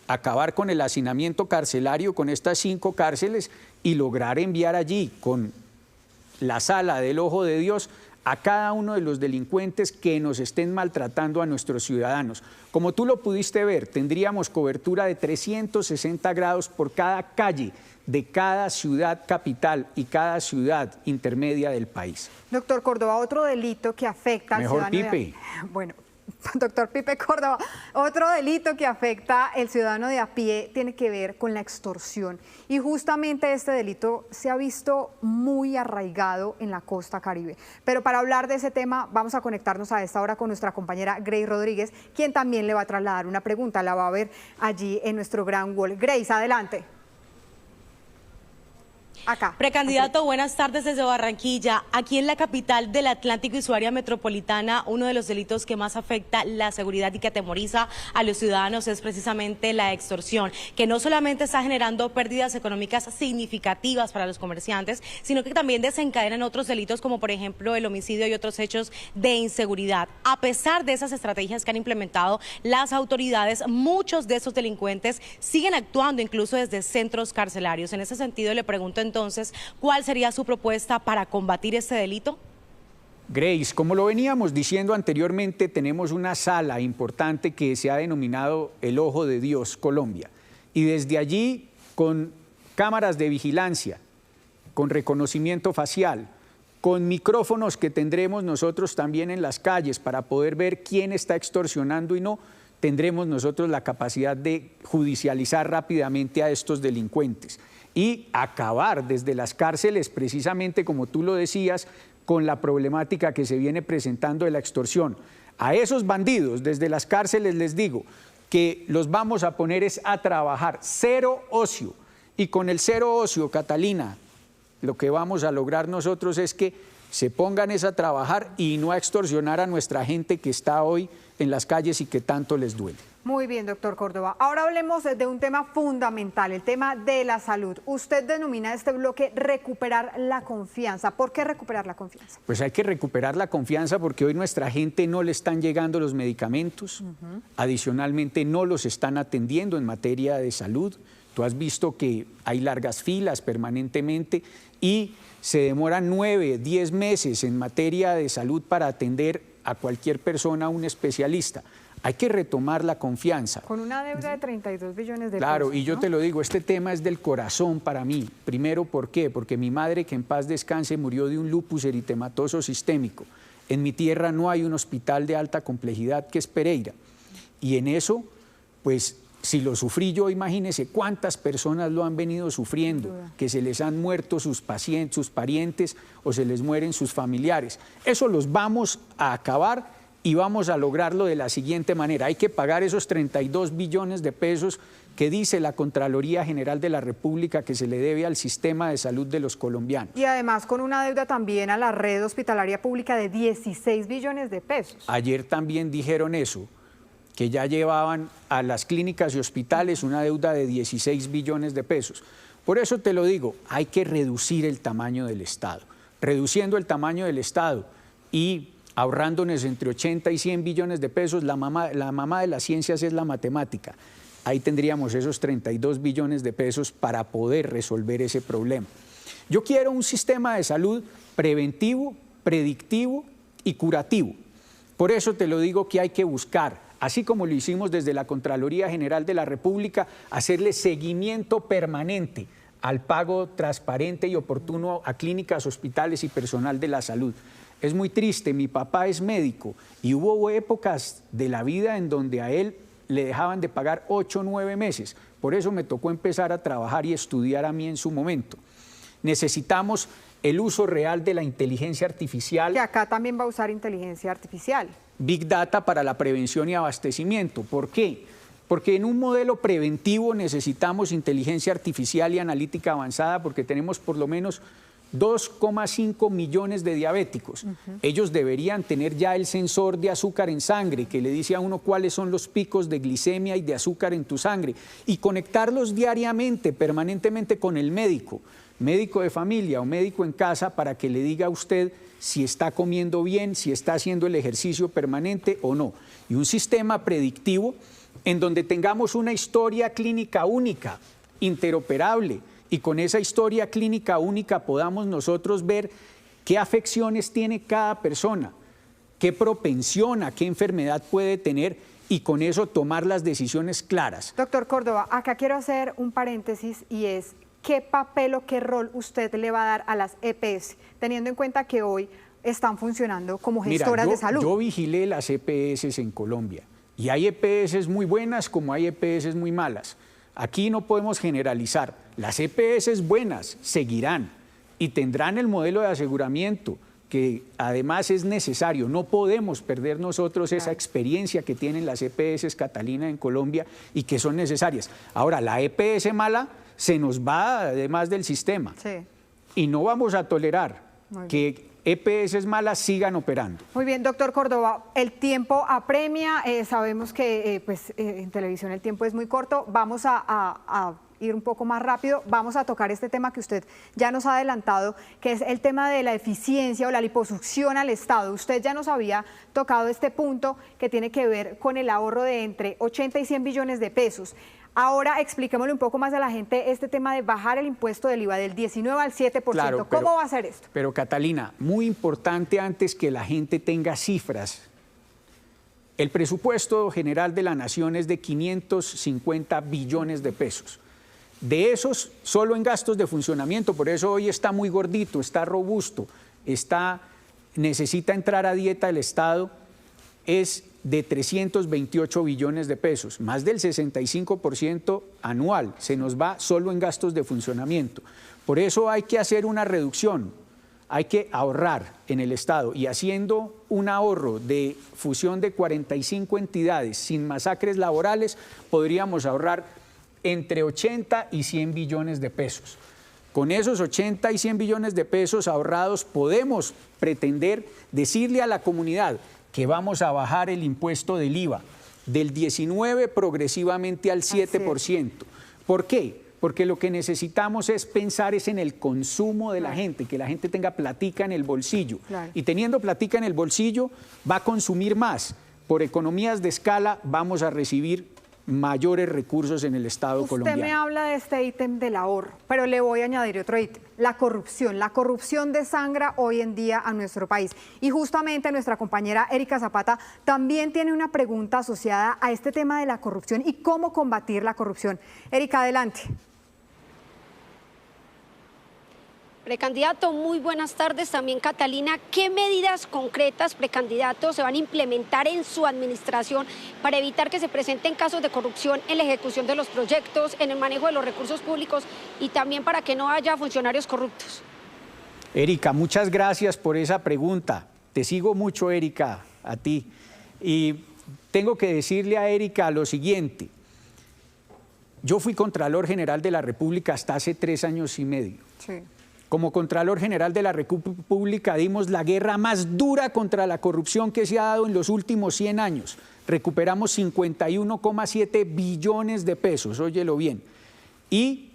acabar con el hacinamiento carcelario con estas 5 cárceles y lograr enviar allí con la sala del ojo de Dios a cada uno de los delincuentes que nos estén maltratando a nuestros ciudadanos. Como tú lo pudiste ver, tendríamos cobertura de 360 grados por cada calle de cada ciudad capital y cada ciudad intermedia del país. Doctor Córdoba, otro delito que afecta al ciudadano... Mejor Pipe. Bueno, doctor Pipe Córdoba, otro delito que afecta al ciudadano de a pie tiene que ver con la extorsión. Y justamente este delito se ha visto muy arraigado en la costa caribe. Pero para hablar de ese tema vamos a conectarnos a esta hora con nuestra compañera Grace Rodríguez, quien también le va a trasladar una pregunta. La va a ver allí en nuestro gran wall. Grace, adelante. Acá. Precandidato, buenas tardes desde Barranquilla. Aquí en la capital del Atlántico y su área metropolitana, uno de los delitos que más afecta la seguridad y que atemoriza a los ciudadanos es precisamente la extorsión, que no solamente está generando pérdidas económicas significativas para los comerciantes, sino que también desencadenan otros delitos como por ejemplo el homicidio y otros hechos de inseguridad. A pesar de esas estrategias que han implementado las autoridades, muchos de esos delincuentes siguen actuando incluso desde centros carcelarios. En ese sentido le pregunto entonces, ¿cuál sería su propuesta para combatir este delito? Grace, como lo veníamos diciendo anteriormente, tenemos una sala importante que se ha denominado el Ojo de Dios Colombia. Y desde allí, con cámaras de vigilancia, con reconocimiento facial, con micrófonos que tendremos nosotros también en las calles para poder ver quién está extorsionando y no, tendremos nosotros la capacidad de judicializar rápidamente a estos delincuentes y acabar desde las cárceles, precisamente como tú lo decías, con la problemática que se viene presentando de la extorsión. A esos bandidos desde las cárceles les digo que los vamos a poner es a trabajar, cero ocio. Y con el cero ocio, Catalina, lo que vamos a lograr nosotros es que se pongan es a trabajar y no a extorsionar a nuestra gente que está hoy en las calles y que tanto les duele. Muy bien, doctor Córdoba. Ahora hablemos de un tema fundamental, el tema de la salud. Usted denomina este bloque recuperar la confianza. ¿Por qué recuperar la confianza? Pues hay que recuperar la confianza porque hoy nuestra gente no le están llegando los medicamentos, adicionalmente no los están atendiendo en materia de salud. Tú has visto que hay largas filas permanentemente y se demoran 9, 10 meses en materia de salud para atender a cualquier persona, a un especialista. Hay que retomar la confianza. Con una deuda de 32 billones de pesos. Claro, y yo ¿no? te lo digo, este tema es del corazón para mí. Primero, ¿por qué? Porque mi madre, que en paz descanse, murió de un lupus eritematoso sistémico. En mi tierra no hay un hospital de alta complejidad que es Pereira. Y en eso, pues, si lo sufrí yo, imagínense cuántas personas lo han venido sufriendo, que se les han muerto sus pacientes, sus parientes o se les mueren sus familiares. Eso los vamos a acabar y vamos a lograrlo de la siguiente manera. Hay que pagar esos 32 billones de pesos que dice la Contraloría General de la República que se le debe al sistema de salud de los colombianos. Y además con una deuda también a la red hospitalaria pública de 16 billones de pesos. Ayer también dijeron eso, que ya llevaban a las clínicas y hospitales una deuda de 16 billones de pesos. Por eso te lo digo, hay que reducir el tamaño del Estado. Reduciendo el tamaño del Estado y ahorrándonos entre 80 y 100 billones de pesos, la mamá de las ciencias es la matemática. Ahí tendríamos esos 32 billones de pesos para poder resolver ese problema. Yo quiero un sistema de salud preventivo, predictivo y curativo. Por eso te lo digo que hay que buscar, así como lo hicimos desde la Contraloría General de la República, hacerle seguimiento permanente al pago transparente y oportuno a clínicas, hospitales y personal de la salud. Es muy triste, mi papá es médico y hubo épocas de la vida en donde a él le dejaban de pagar 8 o 9 meses. Por eso me tocó empezar a trabajar y estudiar a mí en su momento. Necesitamos el uso real de la inteligencia artificial. Que acá también va a usar inteligencia artificial. Big Data para la prevención y abastecimiento. ¿Por qué? Porque en un modelo preventivo necesitamos inteligencia artificial y analítica avanzada porque tenemos por lo menos 2,5 millones de diabéticos. Ellos deberían tener ya el sensor de azúcar en sangre que le dice a uno cuáles son los picos de glicemia y de azúcar en tu sangre y conectarlos diariamente, permanentemente con el médico de familia o médico en casa para que le diga a usted si está comiendo bien, si está haciendo el ejercicio permanente o no. Y un sistema predictivo en donde tengamos una historia clínica única, interoperable, y con esa historia clínica única podamos nosotros ver qué afecciones tiene cada persona, qué propensión a qué enfermedad puede tener y con eso tomar las decisiones claras. Doctor Córdoba, acá quiero hacer un paréntesis y es ¿qué papel o qué rol usted le va a dar a las EPS, teniendo en cuenta que hoy están funcionando como gestoras de salud? Yo vigilé las EPS en Colombia y hay EPS muy buenas como hay EPS muy malas. Aquí no podemos generalizar. Las EPS buenas seguirán y tendrán el modelo de aseguramiento que además es necesario. No podemos perder nosotros esa experiencia que tienen las EPS, Catalina, en Colombia y que son necesarias. Ahora, la EPS mala se nos va además del sistema. Sí. y no vamos a tolerar que EPS malas sigan operando. Muy bien, doctor Córdoba, el tiempo apremia, sabemos que en televisión el tiempo es muy corto, vamos a ir un poco más rápido, vamos a tocar este tema que usted ya nos ha adelantado, que es el tema de la eficiencia o la liposucción al Estado. Usted ya nos había tocado este punto que tiene que ver con el ahorro de entre 80 y 100 billones de pesos. Ahora expliquémosle un poco más a la gente este tema de bajar el impuesto del IVA del 19 al 7%. Claro, ¿cómo va a ser esto? Pero Catalina, muy importante antes que la gente tenga cifras. El presupuesto general de la nación es de 550 billones de pesos. De esos, solo en gastos de funcionamiento, por eso hoy está muy gordito, está robusto, necesita entrar a dieta el Estado, es de 328 billones de pesos, más del 65% anual, se nos va solo en gastos de funcionamiento. Por eso hay que hacer una reducción, hay que ahorrar en el Estado y haciendo un ahorro de fusión de 45 entidades sin masacres laborales, podríamos ahorrar entre 80 y 100 billones de pesos. Con esos 80 y 100 billones de pesos ahorrados podemos pretender decirle a la comunidad que vamos a bajar el impuesto del IVA del 19% progresivamente al 7%. ¿Por qué? Porque lo que necesitamos es pensar en el consumo de la gente, que la gente tenga platica en el bolsillo. Y teniendo platica en el bolsillo va a consumir más. Por economías de escala vamos a recibir mayores recursos en el Estado colombiano. Usted me habla de este ítem del ahorro, pero le voy a añadir otro ítem, la corrupción. La corrupción desangra hoy en día a nuestro país. Y justamente nuestra compañera Erika Zapata también tiene una pregunta asociada a este tema de la corrupción y cómo combatir la corrupción. Erika, adelante. Precandidato, muy buenas tardes. También Catalina, ¿qué medidas concretas, precandidato, se van a implementar en su administración para evitar que se presenten casos de corrupción en la ejecución de los proyectos, en el manejo de los recursos públicos y también para que no haya funcionarios corruptos? Erika, muchas gracias por esa pregunta. Te sigo mucho, Erika, a ti. Y tengo que decirle a Erika lo siguiente. Yo fui Contralor General de la República hasta hace 3 años y medio. Sí. Como Contralor General de la República dimos la guerra más dura contra la corrupción que se ha dado en los últimos 100 años. Recuperamos 51,7 billones de pesos, óyelo bien. Y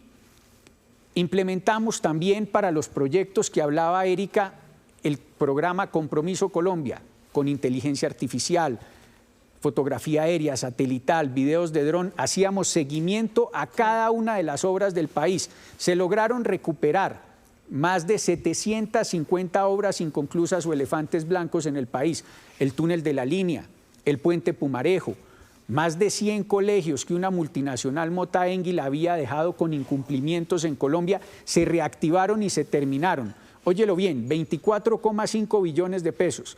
implementamos también para los proyectos que hablaba Erika, el programa Compromiso Colombia, con inteligencia artificial, fotografía aérea, satelital, videos de dron, hacíamos seguimiento a cada una de las obras del país. Se lograron recuperar más de 750 obras inconclusas o elefantes blancos en el país, el túnel de la línea, el puente Pumarejo, más de 100 colegios que una multinacional Mota Enguil había dejado con incumplimientos en Colombia, se reactivaron y se terminaron. Óyelo bien, 24,5 billones de pesos.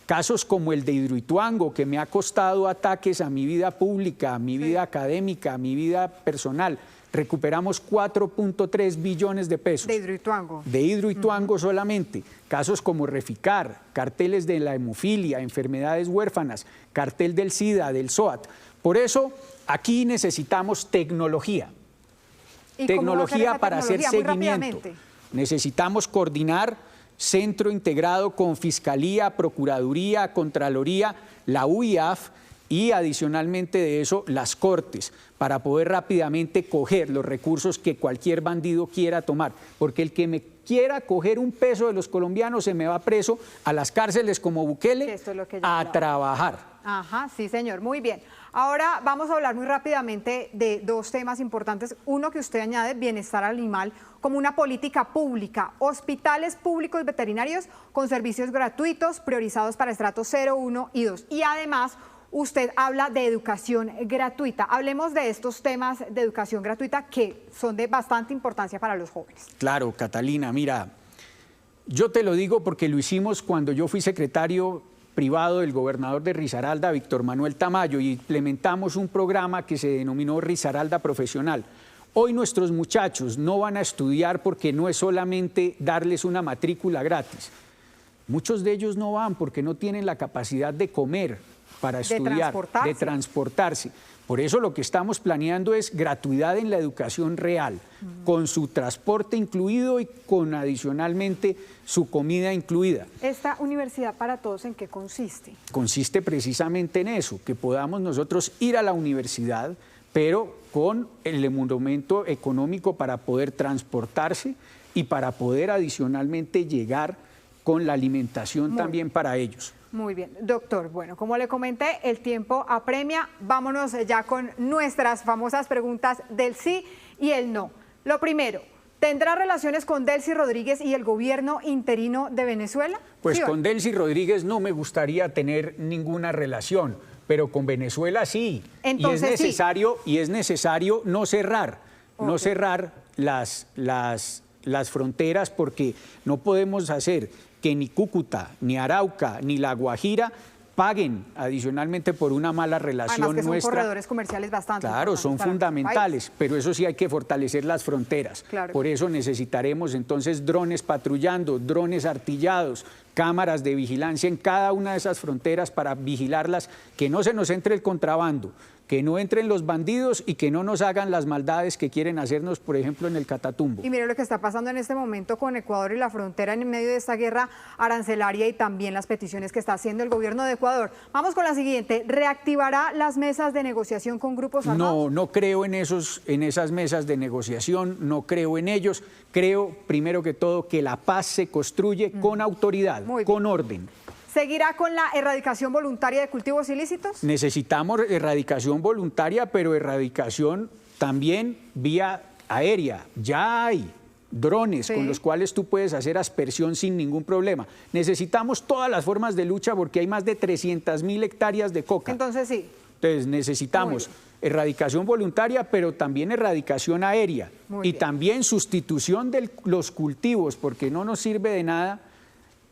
Casos como el de Hidroituango, que me ha costado ataques a mi vida pública, a mi vida académica, a mi vida personal. Recuperamos 4.3 billones de pesos. De Hidroituango. De Hidroituango solamente. Casos como Reficar, carteles de la hemofilia, enfermedades huérfanas, cartel del SIDA, del SOAT. Por eso, aquí necesitamos tecnología. Tecnología para hacer seguimiento. Necesitamos coordinar centro integrado con Fiscalía, Procuraduría, Contraloría, la UIAF, y adicionalmente de eso las Cortes, para poder rápidamente coger los recursos que cualquier bandido quiera tomar, porque el que me quiera coger un peso de los colombianos se me va preso a las cárceles como Bukele a trabajar. Ajá, sí señor, muy bien. Ahora vamos a hablar muy rápidamente de 2 temas importantes. Uno que usted añade, bienestar animal, como una política pública, hospitales públicos veterinarios con servicios gratuitos priorizados para estratos 0, 1 y 2. Y además, usted habla de educación gratuita. Hablemos de estos temas de educación gratuita que son de bastante importancia para los jóvenes. Claro, Catalina, mira, yo te lo digo porque lo hicimos cuando yo fui secretario privado del gobernador de Risaralda, Víctor Manuel Tamayo, y implementamos un programa que se denominó Risaralda Profesional. Hoy nuestros muchachos no van a estudiar porque no es solamente darles una matrícula gratis. Muchos de ellos no van porque no tienen la capacidad de comer para estudiar, de transportarse. Por eso lo que estamos planeando es gratuidad en la educación real, con su transporte incluido y con adicionalmente su comida incluida. ¿Esta universidad para todos en qué consiste? Consiste precisamente en eso, que podamos nosotros ir a la universidad, pero con el emolumento económico para poder transportarse y para poder adicionalmente llegar con la alimentación también para ellos. Muy bien, doctor. Bueno, como le comenté, el tiempo apremia. Vámonos ya con nuestras famosas preguntas del sí y el no. Lo primero, ¿tendrá relaciones con Delcy Rodríguez y el gobierno interino de Venezuela? Pues ¿Sí con Delcy Rodríguez no me gustaría tener ninguna relación, pero con Venezuela sí. Entonces, y es necesario no cerrar las fronteras, porque no podemos hacer que ni Cúcuta, ni Arauca, ni La Guajira paguen adicionalmente por una mala relación además que nuestra. Son corredores comerciales bastante. Claro, son fundamentales, pero eso sí hay que fortalecer las fronteras. Claro. Por eso necesitaremos entonces drones patrullando, drones artillados, cámaras de vigilancia en cada una de esas fronteras para vigilarlas, que no se nos entre el contrabando, que no entren los bandidos y que no nos hagan las maldades que quieren hacernos, por ejemplo, en el Catatumbo. Y mire lo que está pasando en este momento con Ecuador y la frontera en medio de esta guerra arancelaria y también las peticiones que está haciendo el gobierno de Ecuador. Vamos con la siguiente. ¿Reactivará las mesas de negociación con grupos armados? No creo en esas mesas de negociación, no creo en ellos. Creo, primero que todo, que la paz se construye con autoridad, con orden. ¿Seguirá con la erradicación voluntaria de cultivos ilícitos? Necesitamos erradicación voluntaria, pero erradicación también vía aérea. Ya hay drones con los cuales tú puedes hacer aspersión sin ningún problema. Necesitamos todas las formas de lucha porque hay más de 300.000 hectáreas de coca. Entonces sí. Entonces necesitamos erradicación voluntaria, pero también erradicación aérea. Y también sustitución de los cultivos, porque no nos sirve de nada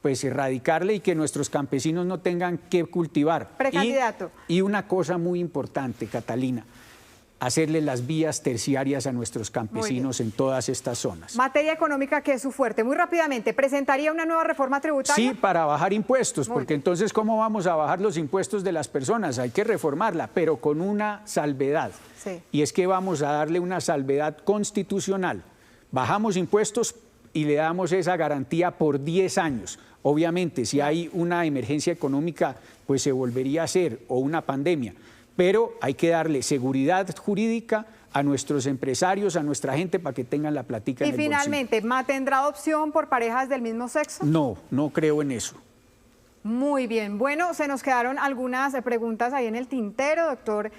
pues erradicarle y que nuestros campesinos no tengan que cultivar. Precandidato. Y una cosa muy importante, Catalina, hacerle las vías terciarias a nuestros campesinos en todas estas zonas. Materia económica, que es su fuerte. Muy rápidamente, ¿presentaría una nueva reforma tributaria? Sí, para bajar impuestos, porque entonces ¿cómo vamos a bajar los impuestos de las personas? Hay que reformarla, pero con una salvedad. Y es que vamos a darle una salvedad constitucional. Bajamos impuestos y le damos esa garantía por 10 años. Obviamente, si hay una emergencia económica, pues se volvería a hacer, o una pandemia, pero hay que darle seguridad jurídica a nuestros empresarios, a nuestra gente, para que tengan la platica en el bolsillo. Y finalmente, ¿mantendrá adopción por parejas del mismo sexo? No creo en eso. Muy bien. Bueno, se nos quedaron algunas preguntas ahí en el tintero, doctor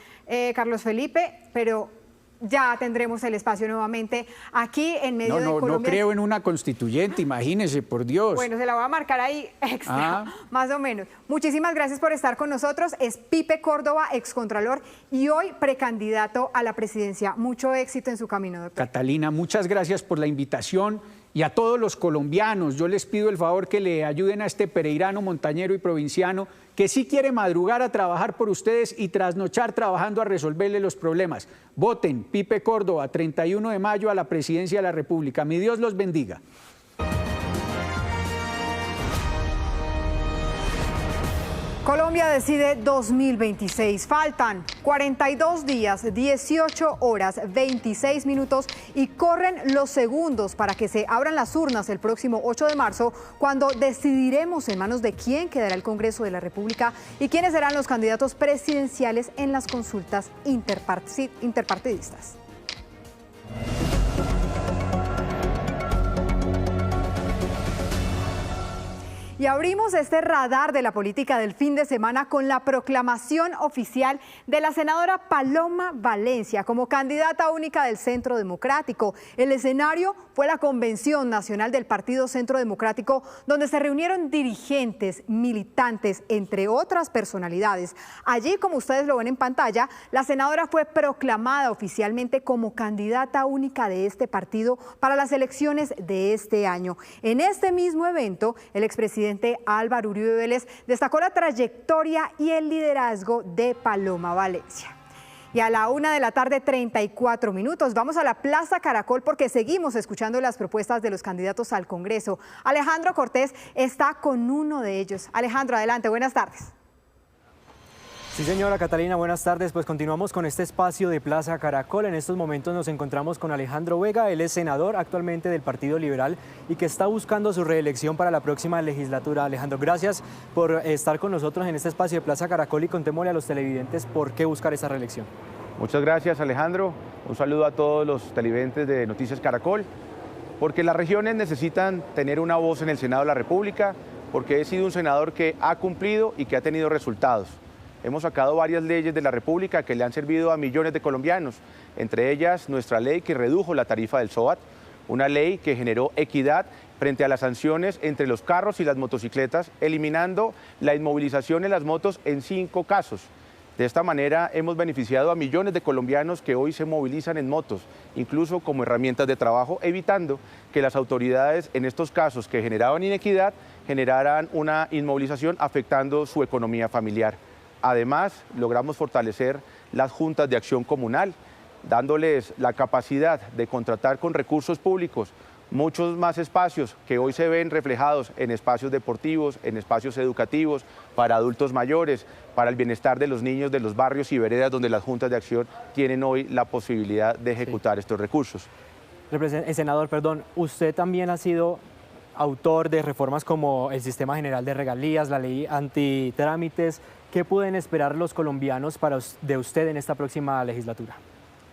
Carlos Felipe, pero ya tendremos el espacio nuevamente aquí en medio de Colombia. No creo en una constituyente, imagínese, por Dios. Bueno, se la voy a marcar ahí extra, más o menos. Muchísimas gracias por estar con nosotros. Es Pipe Córdoba, excontralor y hoy precandidato a la presidencia. Mucho éxito en su camino, doctor. Catalina, muchas gracias por la invitación. Y a todos los colombianos, yo les pido el favor que le ayuden a este pereirano, montañero y provinciano que sí quiere madrugar a trabajar por ustedes y trasnochar trabajando a resolverle los problemas. Voten Pipe Córdoba, 31 de mayo a la presidencia de la República. Mi Dios los bendiga. Colombia decide 2026. Faltan 42 días, 18 horas, 26 minutos y corren los segundos para que se abran las urnas el próximo 8 de marzo, cuando decidiremos en manos de quién quedará el Congreso de la República y quiénes serán los candidatos presidenciales en las consultas interpartidistas. Y abrimos este radar de la política del fin de semana con la proclamación oficial de la senadora Paloma Valencia como candidata única del Centro Democrático. El escenario fue la Convención Nacional del Partido Centro Democrático, donde se reunieron dirigentes, militantes, entre otras personalidades. Allí, como ustedes lo ven en pantalla, la senadora fue proclamada oficialmente como candidata única de este partido para las elecciones de este año. En este mismo evento, el expresidente Álvaro Uribe Vélez destacó la trayectoria y el liderazgo de Paloma Valencia. Y a la 1:34 p.m. vamos a la Plaza Caracol porque seguimos escuchando las propuestas de los candidatos al Congreso. Alejandro Cortés está con uno de ellos. Alejandro, adelante, buenas tardes. Sí, señora Catalina, buenas tardes. Pues continuamos con este espacio de Plaza Caracol. En estos momentos nos encontramos con Alejandro Vega. Él es senador actualmente del Partido Liberal y que está buscando su reelección para la próxima legislatura. Alejandro, gracias por estar con nosotros en este espacio de Plaza Caracol y contémosle a los televidentes por qué buscar esa reelección. Muchas gracias, Alejandro. Un saludo a todos los televidentes de Noticias Caracol, porque las regiones necesitan tener una voz en el Senado de la República, porque he sido un senador que ha cumplido y que ha tenido resultados. Hemos sacado varias leyes de la República que le han servido a millones de colombianos, entre ellas nuestra ley que redujo la tarifa del SOAT, una ley que generó equidad frente a las sanciones entre los carros y las motocicletas, eliminando la inmovilización en las motos en 5 casos. De esta manera hemos beneficiado a millones de colombianos que hoy se movilizan en motos, incluso como herramientas de trabajo, evitando que las autoridades en estos casos que generaban inequidad generaran una inmovilización afectando su economía familiar. Además, logramos fortalecer las juntas de acción comunal, dándoles la capacidad de contratar con recursos públicos muchos más espacios que hoy se ven reflejados en espacios deportivos, en espacios educativos, para adultos mayores, para el bienestar de los niños de los barrios y veredas donde las juntas de acción tienen hoy la posibilidad de ejecutar estos recursos. Senador, usted también ha sido autor de reformas como el Sistema General de Regalías, la ley antitrámites. ¿Qué pueden esperar los colombianos de usted en esta próxima legislatura?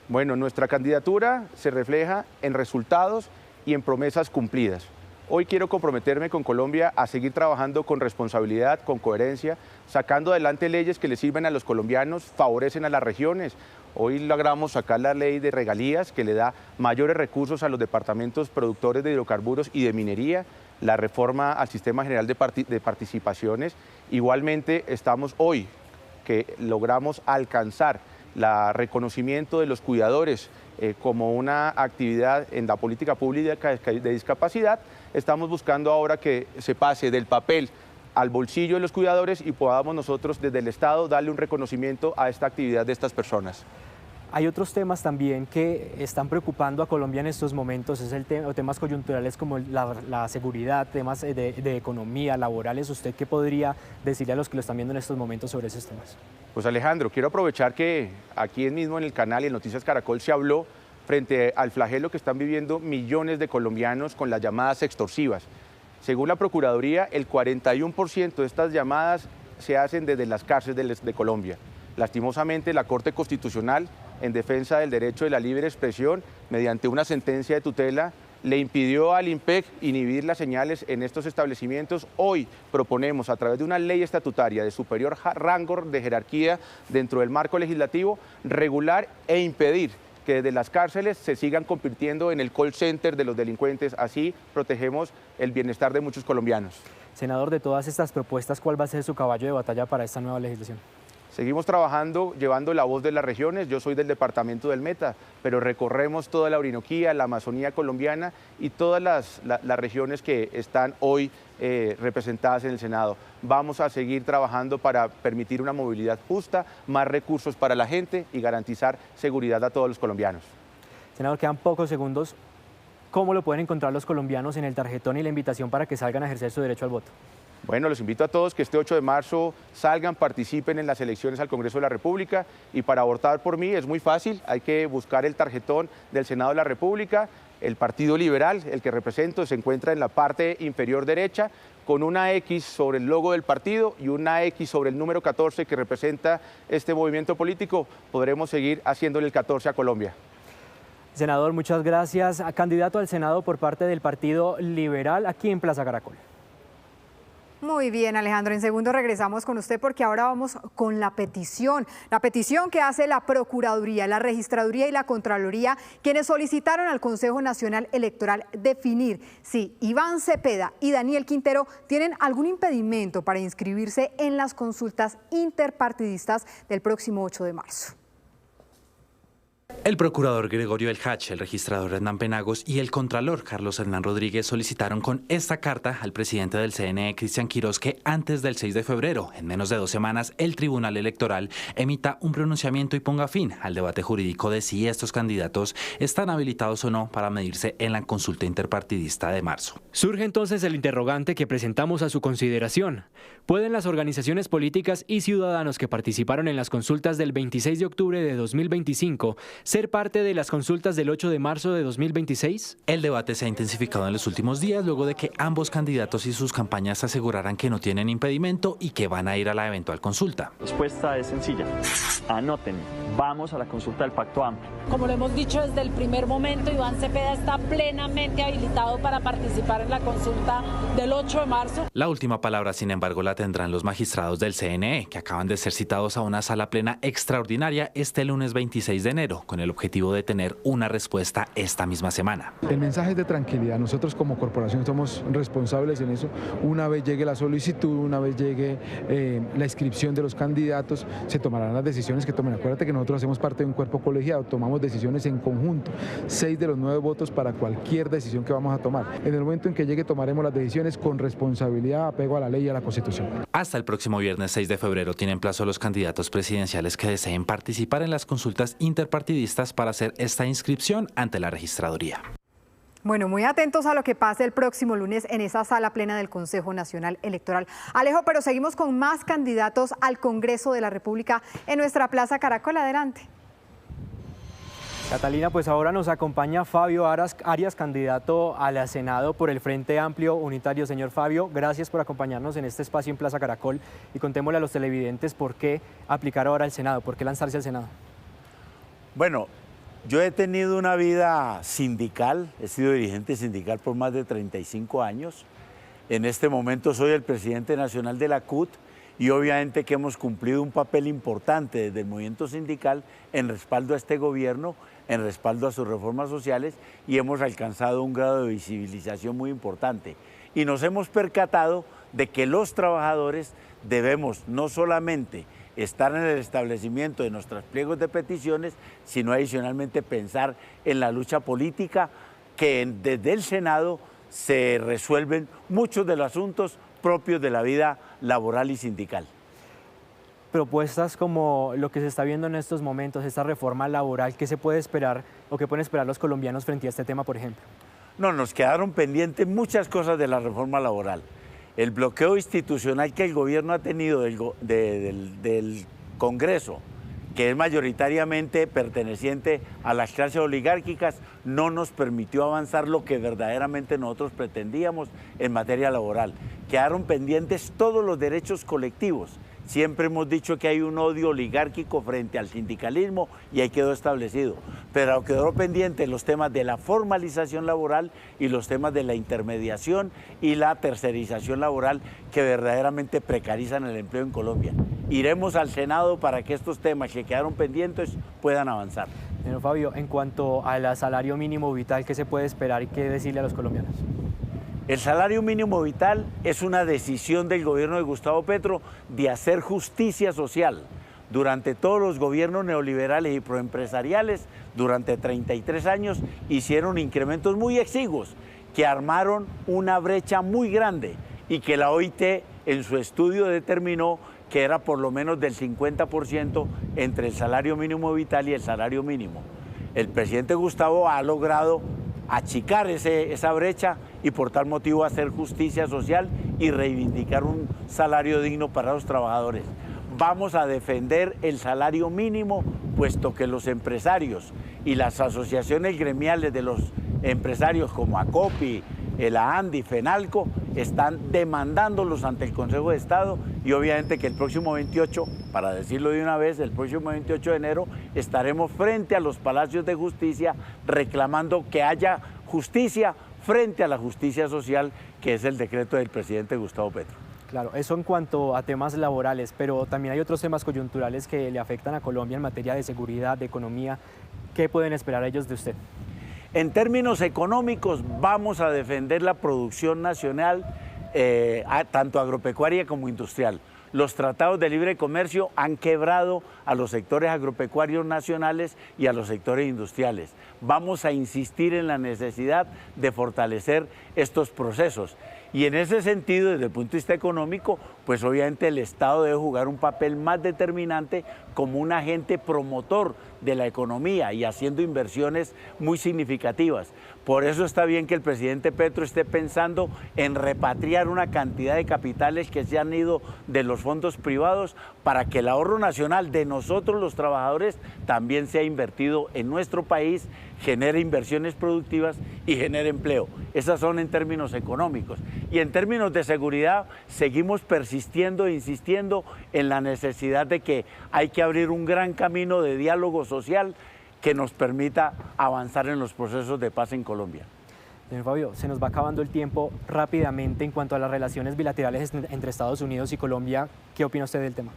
Bueno, nuestra candidatura se refleja en resultados y en promesas cumplidas. Hoy quiero comprometerme con Colombia a seguir trabajando con responsabilidad, con coherencia, sacando adelante leyes que le sirven a los colombianos, favorecen a las regiones. Hoy logramos sacar la ley de regalías que le da mayores recursos a los departamentos productores de hidrocarburos y de minería, la reforma al Sistema General de Participaciones. Igualmente estamos hoy que logramos alcanzar el reconocimiento de los cuidadores como una actividad en la política pública de discapacidad. Estamos buscando ahora que se pase del papel al bolsillo de los cuidadores y podamos nosotros desde el Estado darle un reconocimiento a esta actividad de estas personas. Hay otros temas también que están preocupando a Colombia en estos momentos, temas coyunturales como la seguridad, temas de economía, laborales. ¿Usted qué podría decirle a los que lo están viendo en estos momentos sobre esos temas? Pues Alejandro, quiero aprovechar que aquí mismo en el canal y en Noticias Caracol se habló frente al flagelo que están viviendo millones de colombianos con las llamadas extorsivas. Según la Procuraduría, el 41% de estas llamadas se hacen desde las cárceles de Colombia. Lastimosamente, la Corte Constitucional, en defensa del derecho de la libre expresión, mediante una sentencia de tutela, le impidió al IMPEC inhibir las señales en estos establecimientos. Hoy proponemos, a través de una ley estatutaria de superior rango de jerarquía dentro del marco legislativo, regular e impedir que desde las cárceles se sigan convirtiendo en el call center de los delincuentes. Así protegemos el bienestar de muchos colombianos. Senador, de todas estas propuestas, ¿cuál va a ser su caballo de batalla para esta nueva legislación? Seguimos trabajando, llevando la voz de las regiones. Yo soy del departamento del Meta, pero recorremos toda la Orinoquía, la Amazonía colombiana y todas las regiones que están hoy representadas en el Senado. Vamos a seguir trabajando para permitir una movilidad justa, más recursos para la gente y garantizar seguridad a todos los colombianos. Senador, quedan pocos segundos. ¿Cómo lo pueden encontrar los colombianos en el tarjetón y la invitación para que salgan a ejercer su derecho al voto? Bueno, los invito a todos que este 8 de marzo salgan, participen en las elecciones al Congreso de la República, y para votar por mí es muy fácil, hay que buscar el tarjetón del Senado de la República. El Partido Liberal, el que represento, se encuentra en la parte inferior derecha con una X sobre el logo del partido y una X sobre el número 14 que representa este movimiento político. Podremos seguir haciéndole el 14 a Colombia. Senador, muchas gracias. Candidato al Senado por parte del Partido Liberal aquí en Plaza Caracol. Muy bien, Alejandro. En segundo regresamos con usted porque ahora vamos con la petición que hace la Procuraduría, la Registraduría y la Contraloría, quienes solicitaron al Consejo Nacional Electoral definir si Iván Cepeda y Daniel Quintero tienen algún impedimento para inscribirse en las consultas interpartidistas del próximo 8 de marzo. El procurador Gregorio El Hach, el registrador Hernán Penagos y el contralor Carlos Hernán Rodríguez solicitaron con esta carta al presidente del CNE, Cristian Quirós, que antes del 6 de febrero, en menos de 2 semanas, el Tribunal Electoral emita un pronunciamiento y ponga fin al debate jurídico de si estos candidatos están habilitados o no para medirse en la consulta interpartidista de marzo. Surge entonces el interrogante que presentamos a su consideración. ¿Pueden las organizaciones políticas y ciudadanos que participaron en las consultas del 26 de octubre de 2025 ser parte de las consultas del 8 de marzo de 2026? El debate se ha intensificado en los últimos días luego de que ambos candidatos y sus campañas aseguraran que no tienen impedimento y que van a ir a la eventual consulta. La respuesta es sencilla. Anoten, vamos a la consulta del Pacto Amplio. Como lo hemos dicho desde el primer momento, Iván Cepeda está plenamente habilitado para participar en la consulta del 8 de marzo. La última palabra, sin embargo, la tendrán los magistrados del CNE, que acaban de ser citados a una sala plena extraordinaria este lunes 26 de enero, con el objetivo de tener una respuesta esta misma semana. El mensaje es de tranquilidad. Nosotros como corporación somos responsables en eso. Una vez llegue la solicitud, una vez llegue la inscripción de los candidatos, se tomarán las decisiones que tomen. Acuérdate que nosotros hacemos parte de un cuerpo colegiado, tomamos decisiones en conjunto, 6 de los 9 votos para cualquier decisión que vamos a tomar. En el momento en que llegue tomaremos las decisiones con responsabilidad, apego a la ley y a la Constitución. Hasta el próximo viernes 6 de febrero tienen plazo los candidatos presidenciales que deseen participar en las consultas interpartidistas para hacer esta inscripción ante la registraduría. Bueno, muy atentos a lo que pase el próximo lunes en esa sala plena del Consejo Nacional Electoral. Alejo, pero seguimos con más candidatos al Congreso de la República en nuestra Plaza Caracol. Adelante. Catalina, pues ahora nos acompaña Fabio Arias, candidato al Senado por el Frente Amplio Unitario. Señor Fabio, gracias por acompañarnos en este espacio en Plaza Caracol y contémosle a los televidentes por qué aplicar ahora al Senado, por qué lanzarse al Senado. Bueno, yo he tenido una vida sindical, he sido dirigente sindical por más de 35 años. En este momento soy el presidente nacional de la CUT y obviamente que hemos cumplido un papel importante desde el movimiento sindical en respaldo a este gobierno, en respaldo a sus reformas sociales y hemos alcanzado un grado de visibilización muy importante. Y nos hemos percatado de que los trabajadores debemos no solamente estar en el establecimiento de nuestros pliegos de peticiones, sino adicionalmente pensar en la lucha política, que desde el Senado se resuelven muchos de los asuntos propios de la vida laboral y sindical. Propuestas como lo que se está viendo en estos momentos, esta reforma laboral, ¿qué se puede esperar o qué pueden esperar los colombianos frente a este tema, por ejemplo? No, nos quedaron pendientes muchas cosas de la reforma laboral. El bloqueo institucional que el gobierno ha tenido del Congreso, que es mayoritariamente perteneciente a las clases oligárquicas, no nos permitió avanzar lo que verdaderamente nosotros pretendíamos en materia laboral. Quedaron pendientes todos los derechos colectivos. Siempre hemos dicho que hay un odio oligárquico frente al sindicalismo y ahí quedó establecido. Pero quedó pendiente los temas de la formalización laboral y los temas de la intermediación y la tercerización laboral que verdaderamente precarizan el empleo en Colombia. Iremos al Senado para que estos temas que quedaron pendientes puedan avanzar. Señor Fabio, en cuanto al salario mínimo vital, ¿qué se puede esperar y qué decirle a los colombianos? El salario mínimo vital es una decisión del gobierno de Gustavo Petro de hacer justicia social. Durante todos los gobiernos neoliberales y proempresariales, durante 33 años, hicieron incrementos muy exiguos que armaron una brecha muy grande y que la OIT en su estudio determinó que era por lo menos del 50% entre el salario mínimo vital y el salario mínimo. El presidente Gustavo ha logrado achicar esa brecha y por tal motivo hacer justicia social y reivindicar un salario digno para los trabajadores. Vamos a defender el salario mínimo, puesto que los empresarios y las asociaciones gremiales de los empresarios como ACOPI, el ANDI, FENALCO, están demandándolos ante el Consejo de Estado y obviamente que el próximo 28, para decirlo de una vez, el próximo 28 de enero estaremos frente a los palacios de justicia reclamando que haya justicia frente a la justicia social, que es el decreto del presidente Gustavo Petro. Claro, eso en cuanto a temas laborales, pero también hay otros temas coyunturales que le afectan a Colombia en materia de seguridad, de economía. ¿Qué pueden esperar ellos de usted? En términos económicos, vamos a defender la producción nacional, tanto agropecuaria como industrial. Los tratados de libre comercio han quebrado a los sectores agropecuarios nacionales y a los sectores industriales. Vamos a insistir en la necesidad de fortalecer estos procesos. Y en ese sentido, desde el punto de vista económico, pues obviamente el Estado debe jugar un papel más determinante como un agente promotor de la economía y haciendo inversiones muy significativas. Por eso está bien que el presidente Petro esté pensando en repatriar una cantidad de capitales que se han ido de los fondos privados para que el ahorro nacional de nosotros los trabajadores también sea invertido en nuestro país, genere inversiones productivas y genere empleo. Esas son en términos económicos. Y en términos de seguridad, seguimos persistiendo e insistiendo en la necesidad de que hay que abrir un gran camino de diálogo social que nos permita avanzar en los procesos de paz en Colombia. Señor Fabio, se nos va acabando el tiempo rápidamente en cuanto a las relaciones bilaterales entre Estados Unidos y Colombia. ¿Qué opina usted del tema?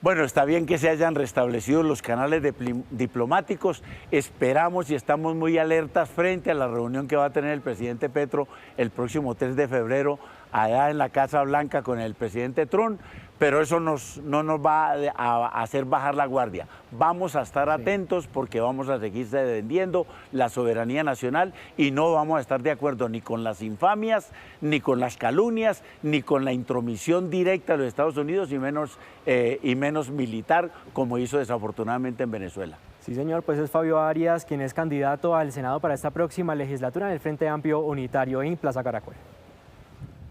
Bueno, está bien que se hayan restablecido los canales diplomáticos. Esperamos y estamos muy alertas frente a la reunión que va a tener el presidente Petro el próximo 3 de febrero allá en la Casa Blanca con el presidente Trump, pero eso no nos va a hacer bajar la guardia. Vamos a estar atentos porque vamos a seguir defendiendo la soberanía nacional y no vamos a estar de acuerdo ni con las infamias, ni con las calumnias, ni con la intromisión directa de los Estados Unidos y menos militar, como hizo desafortunadamente en Venezuela. Sí, señor, pues es Fabio Arias, quien es candidato al Senado para esta próxima legislatura en el Frente Amplio Unitario en Plaza Caracol.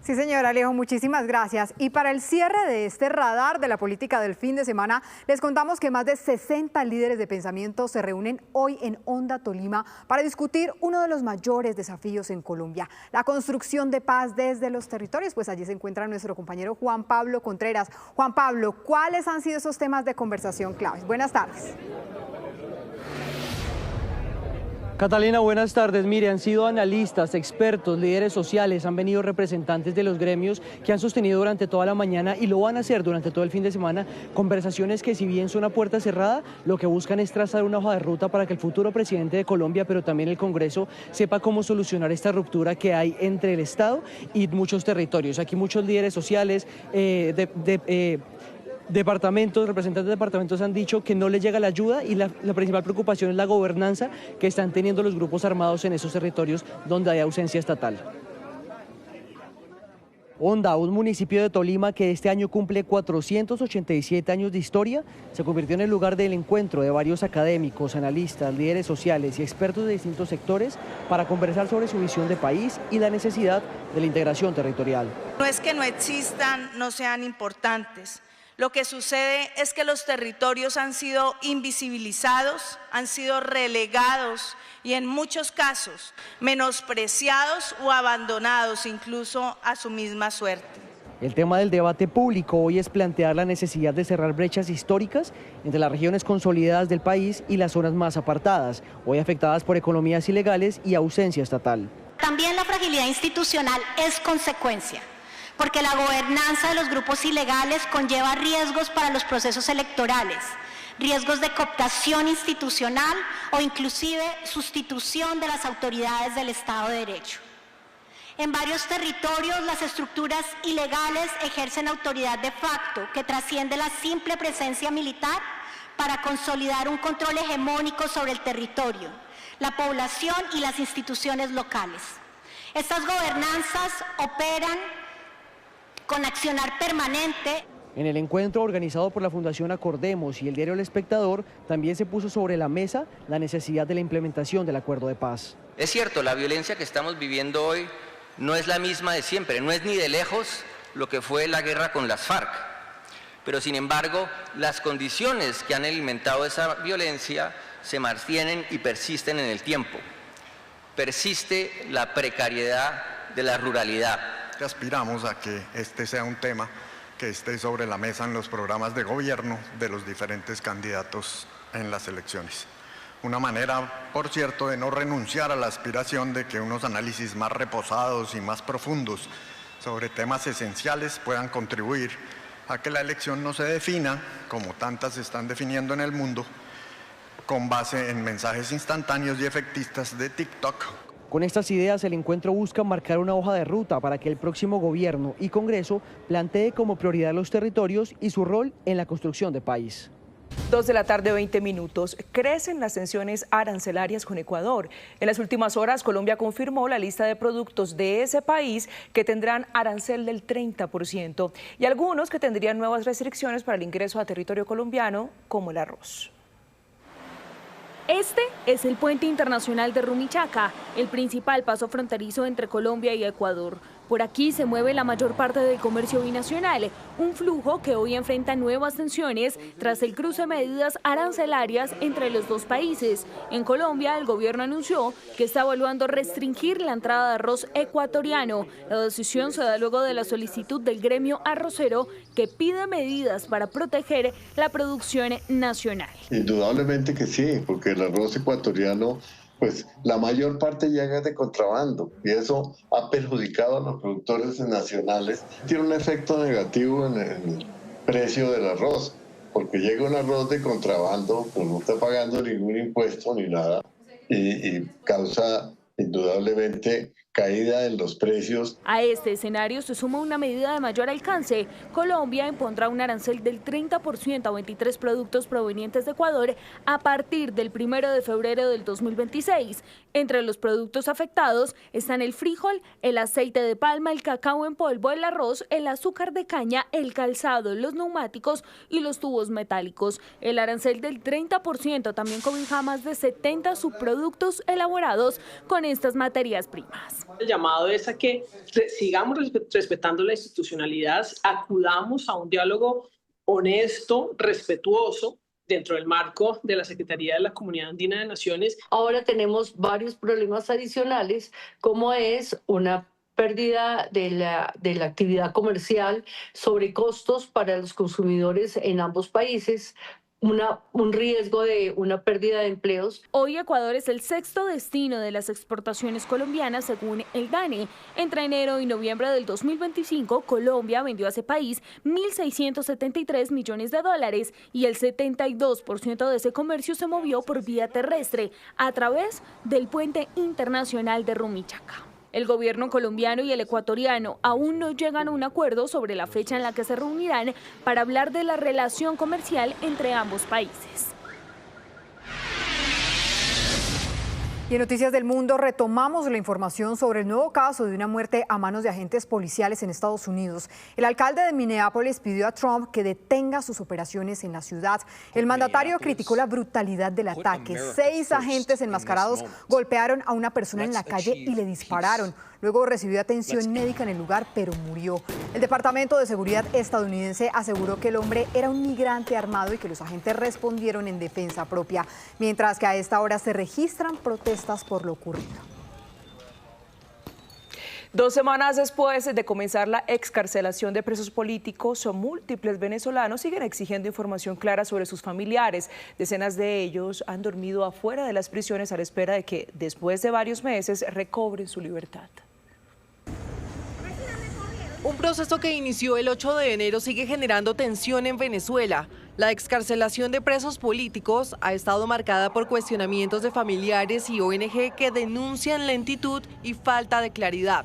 Sí, señor Alejo, muchísimas gracias. Y para el cierre de este radar de la política del fin de semana, les contamos que más de 60 líderes de pensamiento se reúnen hoy en Honda, Tolima, para discutir uno de los mayores desafíos en Colombia, la construcción de paz desde los territorios. Pues allí se encuentra nuestro compañero Juan Pablo Contreras. Juan Pablo, ¿cuáles han sido esos temas de conversación claves? Buenas tardes. Catalina, buenas tardes. Mire, han sido analistas, expertos, líderes sociales, han venido representantes de los gremios que han sostenido durante toda la mañana y lo van a hacer durante todo el fin de semana, conversaciones que si bien son a puerta cerrada, lo que buscan es trazar una hoja de ruta para que el futuro presidente de Colombia, pero también el Congreso, sepa cómo solucionar esta ruptura que hay entre el Estado y muchos territorios. Aquí muchos líderes sociales, representantes de departamentos han dicho que no les llega la ayuda y la principal preocupación es la gobernanza que están teniendo los grupos armados en esos territorios donde hay ausencia estatal. Honda, un municipio de Tolima que este año cumple 487 años de historia, se convirtió en el lugar del encuentro de varios académicos, analistas, líderes sociales y expertos de distintos sectores para conversar sobre su visión de país y la necesidad de la integración territorial. No es que no existan, no sean importantes. Lo que sucede es que los territorios han sido invisibilizados, han sido relegados y en muchos casos menospreciados o abandonados incluso a su misma suerte. El tema del debate público hoy es plantear la necesidad de cerrar brechas históricas entre las regiones consolidadas del país y las zonas más apartadas, hoy afectadas por economías ilegales y ausencia estatal. También la fragilidad institucional es consecuencia, porque la gobernanza de los grupos ilegales conlleva riesgos para los procesos electorales, riesgos de cooptación institucional o inclusive sustitución de las autoridades del Estado de Derecho. En varios territorios las estructuras ilegales ejercen autoridad de facto que trasciende la simple presencia militar para consolidar un control hegemónico sobre el territorio, la población y las instituciones locales. Estas gobernanzas operan con accionar permanente. En el encuentro organizado por la Fundación Acordemos y el diario El Espectador, también se puso sobre la mesa la necesidad de la implementación del acuerdo de paz. Es cierto, la violencia que estamos viviendo hoy no es la misma de siempre, no es ni de lejos lo que fue la guerra con las FARC, pero sin embargo las condiciones que han alimentado esa violencia se mantienen y persisten en el tiempo. Persiste la precariedad de la ruralidad. Aspiramos a que este sea un tema que esté sobre la mesa en los programas de gobierno de los diferentes candidatos en las elecciones. Una manera, por cierto, de no renunciar a la aspiración de que unos análisis más reposados y más profundos sobre temas esenciales puedan contribuir a que la elección no se defina, como tantas se están definiendo en el mundo, con base en mensajes instantáneos y efectistas de TikTok. Con estas ideas, el encuentro busca marcar una hoja de ruta para que el próximo gobierno y Congreso plantee como prioridad los territorios y su rol en la construcción de país. 2:20 p.m. Crecen las tensiones arancelarias con Ecuador. En las últimas horas, Colombia confirmó la lista de productos de ese país que tendrán arancel del 30% y algunos que tendrían nuevas restricciones para el ingreso a territorio colombiano, como el arroz. Este es el puente internacional de Rumichaca, el principal paso fronterizo entre Colombia y Ecuador. Por aquí se mueve la mayor parte del comercio binacional, un flujo que hoy enfrenta nuevas tensiones tras el cruce de medidas arancelarias entre los dos países. En Colombia, el gobierno anunció que está evaluando restringir la entrada de arroz ecuatoriano. La decisión se da luego de la solicitud del gremio arrocero que pide medidas para proteger la producción nacional. Indudablemente que sí, porque el arroz ecuatoriano, pues la mayor parte llega de contrabando y eso ha perjudicado a los productores nacionales. Tiene un efecto negativo en el precio del arroz, porque llega un arroz de contrabando, pues no está pagando ningún impuesto ni nada y causa indudablemente caída en los precios. A este escenario se suma una medida de mayor alcance. Colombia impondrá un arancel del 30% a 23 productos provenientes de Ecuador a partir del 1 de febrero del 2026. Entre los productos afectados están el frijol, el aceite de palma, el cacao en polvo, el arroz, el azúcar de caña, el calzado, los neumáticos y los tubos metálicos. El arancel del 30% también cobija más de 70 subproductos elaborados con estas materias primas. El llamado es a que sigamos respetando la institucionalidad, acudamos a un diálogo honesto, respetuoso, dentro del marco de la Secretaría de la Comunidad Andina de Naciones. Ahora tenemos varios problemas adicionales, como es una pérdida de la actividad comercial, sobrecostos para los consumidores en ambos países, un riesgo de una pérdida de empleos. Hoy Ecuador es el sexto destino de las exportaciones colombianas según el DANE. Entre enero y noviembre del 2025, Colombia vendió a ese país 1.673 millones de dólares y el 72% de ese comercio se movió por vía terrestre a través del puente internacional de Rumichaca. El gobierno colombiano y el ecuatoriano aún no llegan a un acuerdo sobre la fecha en la que se reunirán para hablar de la relación comercial entre ambos países. Y en Noticias del Mundo retomamos la información sobre el nuevo caso de una muerte a manos de agentes policiales en Estados Unidos. El alcalde de Minneapolis pidió a Trump que detenga sus operaciones en la ciudad. El mandatario criticó la brutalidad del ataque. 6 agentes enmascarados golpearon a una persona en la calle y le dispararon. Luego recibió atención médica en el lugar, pero murió. El Departamento de Seguridad estadounidense aseguró que el hombre era un migrante armado y que los agentes respondieron en defensa propia, mientras que a esta hora se registran protestas por lo ocurrido. 2 semanas después de comenzar la excarcelación de presos políticos, múltiples venezolanos siguen exigiendo información clara sobre sus familiares. Decenas de ellos han dormido afuera de las prisiones a la espera de que, después de varios meses, recobren su libertad. Un proceso que inició el 8 de enero sigue generando tensión en Venezuela. La excarcelación de presos políticos ha estado marcada por cuestionamientos de familiares y ONG que denuncian lentitud y falta de claridad.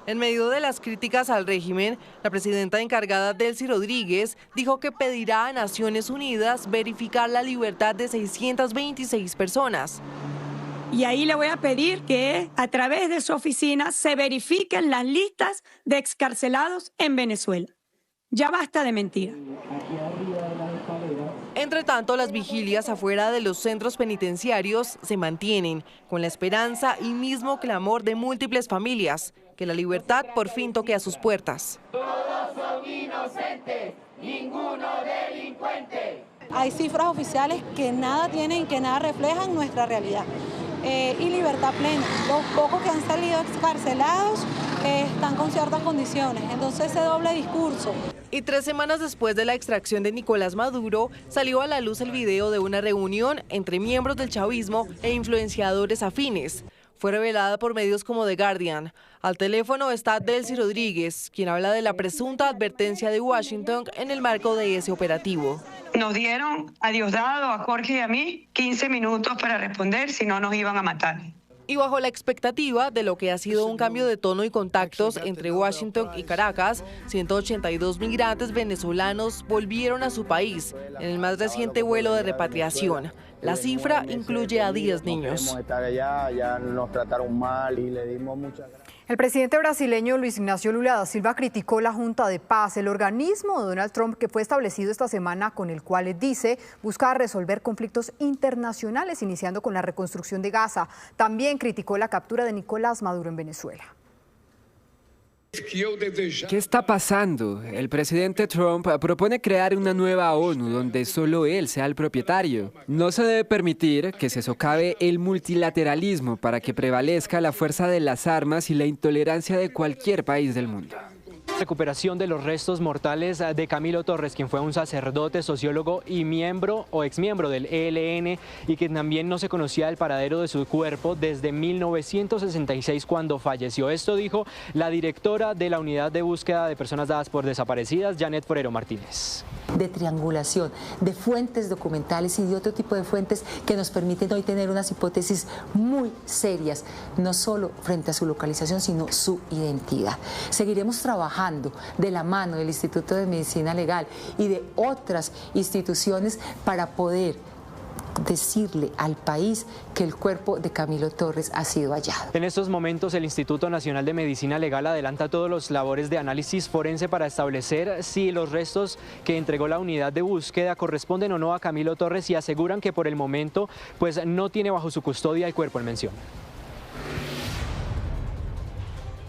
En medio de las críticas al régimen, la presidenta encargada Delcy Rodríguez dijo que pedirá a Naciones Unidas verificar la libertad de 626 personas. Y ahí le voy a pedir que a través de su oficina se verifiquen las listas de excarcelados en Venezuela. Ya basta de mentira. Entre tanto, las vigilias afuera de los centros penitenciarios se mantienen, con la esperanza y mismo clamor de múltiples familias, que la libertad por fin toque a sus puertas. Todos son inocentes, ninguno delincuente. Hay cifras oficiales que nada tienen, que nada reflejan nuestra realidad. Y libertad plena. Los pocos que han salido excarcelados están con ciertas condiciones, entonces ese doble discurso. Y 3 semanas después de la extracción de Nicolás Maduro, salió a la luz el video de una reunión entre miembros del chavismo e influenciadores afines. Fue revelada por medios como The Guardian. Al teléfono está Delcy Rodríguez, quien habla de la presunta advertencia de Washington en el marco de ese operativo. Nos dieron a Diosdado, a Jorge y a mí 15 minutos para responder, si no nos iban a matar. Y bajo la expectativa de lo que ha sido un cambio de tono y contactos entre Washington y Caracas, 182 migrantes venezolanos volvieron a su país en el más reciente vuelo de repatriación. La cifra incluye a 10 niños. Ya nos trataron mal y le dimos muchas gracias. El presidente brasileño Luis Ignacio Lula da Silva criticó la Junta de Paz, el organismo de Donald Trump que fue establecido esta semana, con el cual dice busca resolver conflictos internacionales, iniciando con la reconstrucción de Gaza. También criticó la captura de Nicolás Maduro en Venezuela. ¿Qué está pasando? El presidente Trump propone crear una nueva ONU donde solo él sea el propietario. No se debe permitir que se socave el multilateralismo para que prevalezca la fuerza de las armas y la intolerancia de cualquier país del mundo. Recuperación de los restos mortales de Camilo Torres, quien fue un sacerdote, sociólogo y miembro o exmiembro del ELN, y que también no se conocía el paradero de su cuerpo desde 1966 cuando falleció. Esto dijo la directora de la Unidad de Búsqueda de Personas Dadas por Desaparecidas, Janet Forero Martínez. De triangulación, de fuentes documentales y de otro tipo de fuentes que nos permiten hoy tener unas hipótesis muy serias, no solo frente a su localización, sino su identidad. Seguiremos trabajando de la mano del Instituto de Medicina Legal y de otras instituciones para poder decirle al país que el cuerpo de Camilo Torres ha sido hallado. En estos momentos el Instituto Nacional de Medicina Legal adelanta todos los labores de análisis forense para establecer si los restos que entregó la unidad de búsqueda corresponden o no a Camilo Torres, y aseguran que por el momento pues no tiene bajo su custodia el cuerpo en mención.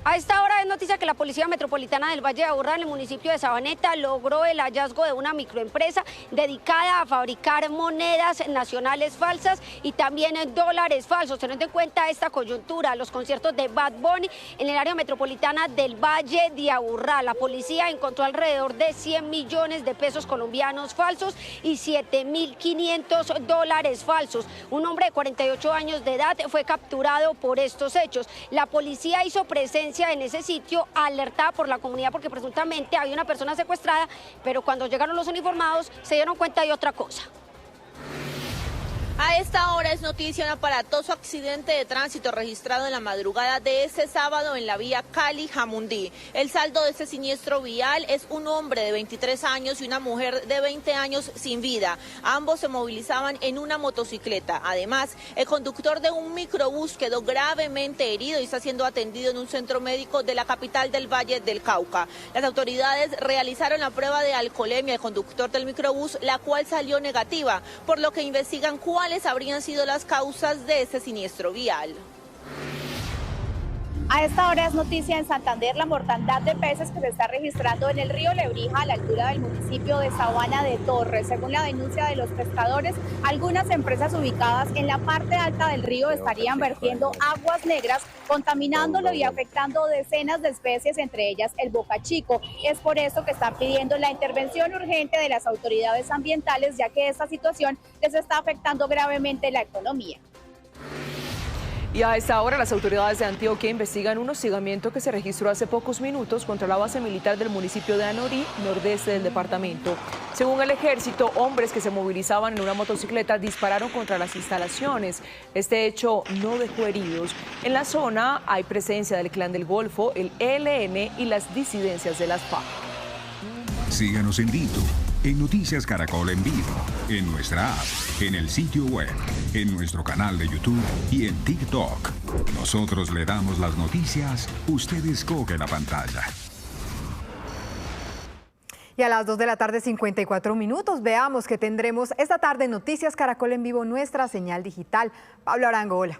A esta hora es noticia que la Policía Metropolitana del Valle de Aburrá, en el municipio de Sabaneta, logró el hallazgo de una microempresa dedicada a fabricar monedas nacionales falsas y también dólares falsos. Teniendo en cuenta esta coyuntura, los conciertos de Bad Bunny en el área metropolitana del Valle de Aburrá, la policía encontró alrededor de 100 millones de pesos colombianos falsos y 7.500 dólares falsos. Un hombre de 48 años de edad fue capturado por estos hechos. La policía hizo presencia en ese sitio, alertada por la comunidad porque presuntamente había una persona secuestrada, pero cuando llegaron los uniformados se dieron cuenta de otra cosa. A esta hora es noticia un aparatoso accidente de tránsito registrado en la madrugada de este sábado en la vía Cali-Jamundí. El saldo de este siniestro vial es un hombre de 23 años y una mujer de 20 años sin vida. Ambos se movilizaban en una motocicleta. Además, el conductor de un microbús quedó gravemente herido y está siendo atendido en un centro médico de la capital del Valle del Cauca. Las autoridades realizaron la prueba de alcoholemia al conductor del microbús, la cual salió negativa, por lo que investigan cuáles habrían sido las causas de este siniestro vial. A esta hora es noticia en Santander la mortandad de peces que se está registrando en el río Lebrija, a la altura del municipio de Sabana de Torres. Según la denuncia de los pescadores, algunas empresas ubicadas en la parte alta del río estarían vertiendo aguas negras, contaminándolo y afectando decenas de especies, entre ellas el bocachico. Es por eso que están pidiendo la intervención urgente de las autoridades ambientales, ya que esta situación les está afectando gravemente la economía. Y a esta hora las autoridades de Antioquia investigan un hostigamiento que se registró hace pocos minutos contra la base militar del municipio de Anorí, nordeste del departamento. Según el ejército, hombres que se movilizaban en una motocicleta dispararon contra las instalaciones. Este hecho no dejó heridos. En la zona hay presencia del Clan del Golfo, el ELN y las disidencias de las FARC. Síganos en vivo, en Noticias Caracol en vivo, en nuestra app, en el sitio web, en nuestro canal de YouTube y en TikTok. Nosotros le damos las noticias, usted escoge la pantalla. Y a las 2 de la tarde, 54 minutos, veamos que tendremos esta tarde Noticias Caracol en vivo, nuestra señal digital. Pablo Arango, hola.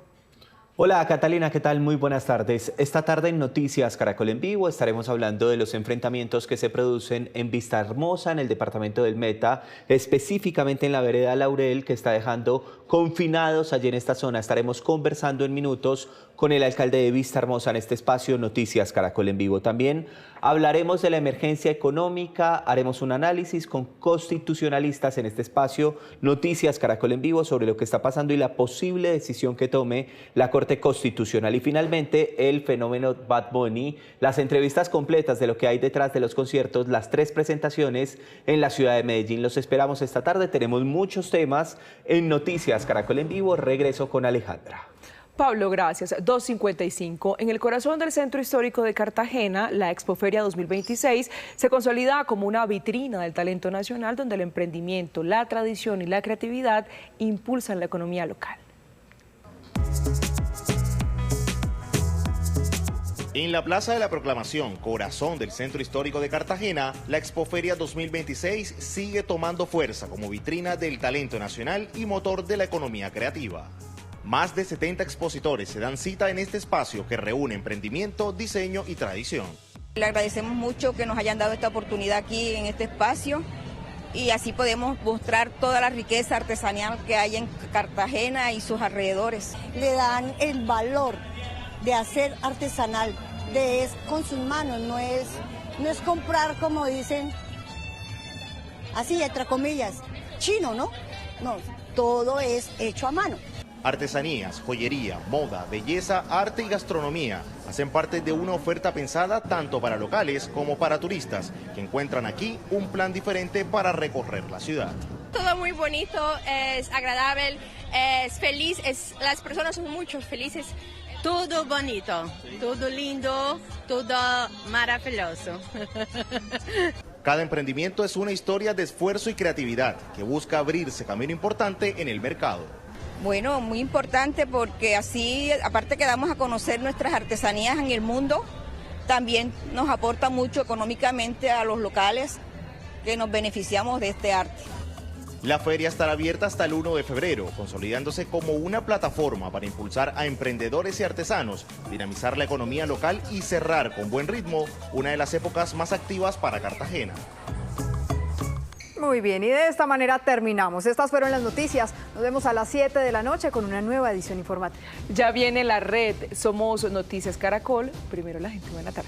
Hola Catalina, ¿qué tal? Muy buenas tardes. Esta tarde en Noticias Caracol en Vivo estaremos hablando de los enfrentamientos que se producen en Vistahermosa, en el departamento del Meta, específicamente en la vereda Laurel, que está dejando confinados allí en esta zona. Estaremos conversando en minutos con el alcalde de Vistahermosa en este espacio Noticias Caracol en Vivo. También hablaremos de la emergencia económica, haremos un análisis con constitucionalistas en este espacio Noticias Caracol en Vivo sobre lo que está pasando y la posible decisión que tome la Corte Constitucional. Y finalmente el fenómeno Bad Bunny, las entrevistas completas de lo que hay detrás de los conciertos, las 3 presentaciones en la ciudad de Medellín. Los esperamos esta tarde, tenemos muchos temas en Noticias Caracol en Vivo. Regreso con Alejandra. Pablo, gracias. 2:55. En el corazón del centro histórico de Cartagena, la Expoferia 2026 se consolida como una vitrina del talento nacional donde el emprendimiento, la tradición y la creatividad impulsan la economía local. En la Plaza de la Proclamación, corazón del centro histórico de Cartagena, la Expoferia 2026 sigue tomando fuerza como vitrina del talento nacional y motor de la economía creativa. Más de 70 expositores se dan cita en este espacio que reúne emprendimiento, diseño y tradición. Le agradecemos mucho que nos hayan dado esta oportunidad aquí en este espacio y así podemos mostrar toda la riqueza artesanal que hay en Cartagena y sus alrededores. Le dan el valor de hacer artesanal, es con sus manos, no es comprar, como dicen, así entre comillas, chino, ¿no? No, todo es hecho a mano. Artesanías, joyería, moda, belleza, arte y gastronomía hacen parte de una oferta pensada tanto para locales como para turistas que encuentran aquí un plan diferente para recorrer la ciudad. Todo muy bonito, es agradable, es feliz, las personas son mucho felices. Todo bonito, todo lindo, todo maravilloso. Cada emprendimiento es una historia de esfuerzo y creatividad que busca abrirse camino importante en el mercado. Bueno, muy importante porque así, aparte que damos a conocer nuestras artesanías en el mundo, también nos aporta mucho económicamente a los locales que nos beneficiamos de este arte. La feria estará abierta hasta el 1 de febrero, consolidándose como una plataforma para impulsar a emprendedores y artesanos, dinamizar la economía local y cerrar con buen ritmo una de las épocas más activas para Cartagena. Muy bien, y de esta manera terminamos. Estas fueron las noticias. Nos vemos a las 7 de la noche con una nueva edición informativa. Ya viene la red. Somos Noticias Caracol. Primero la gente. Buena tarde.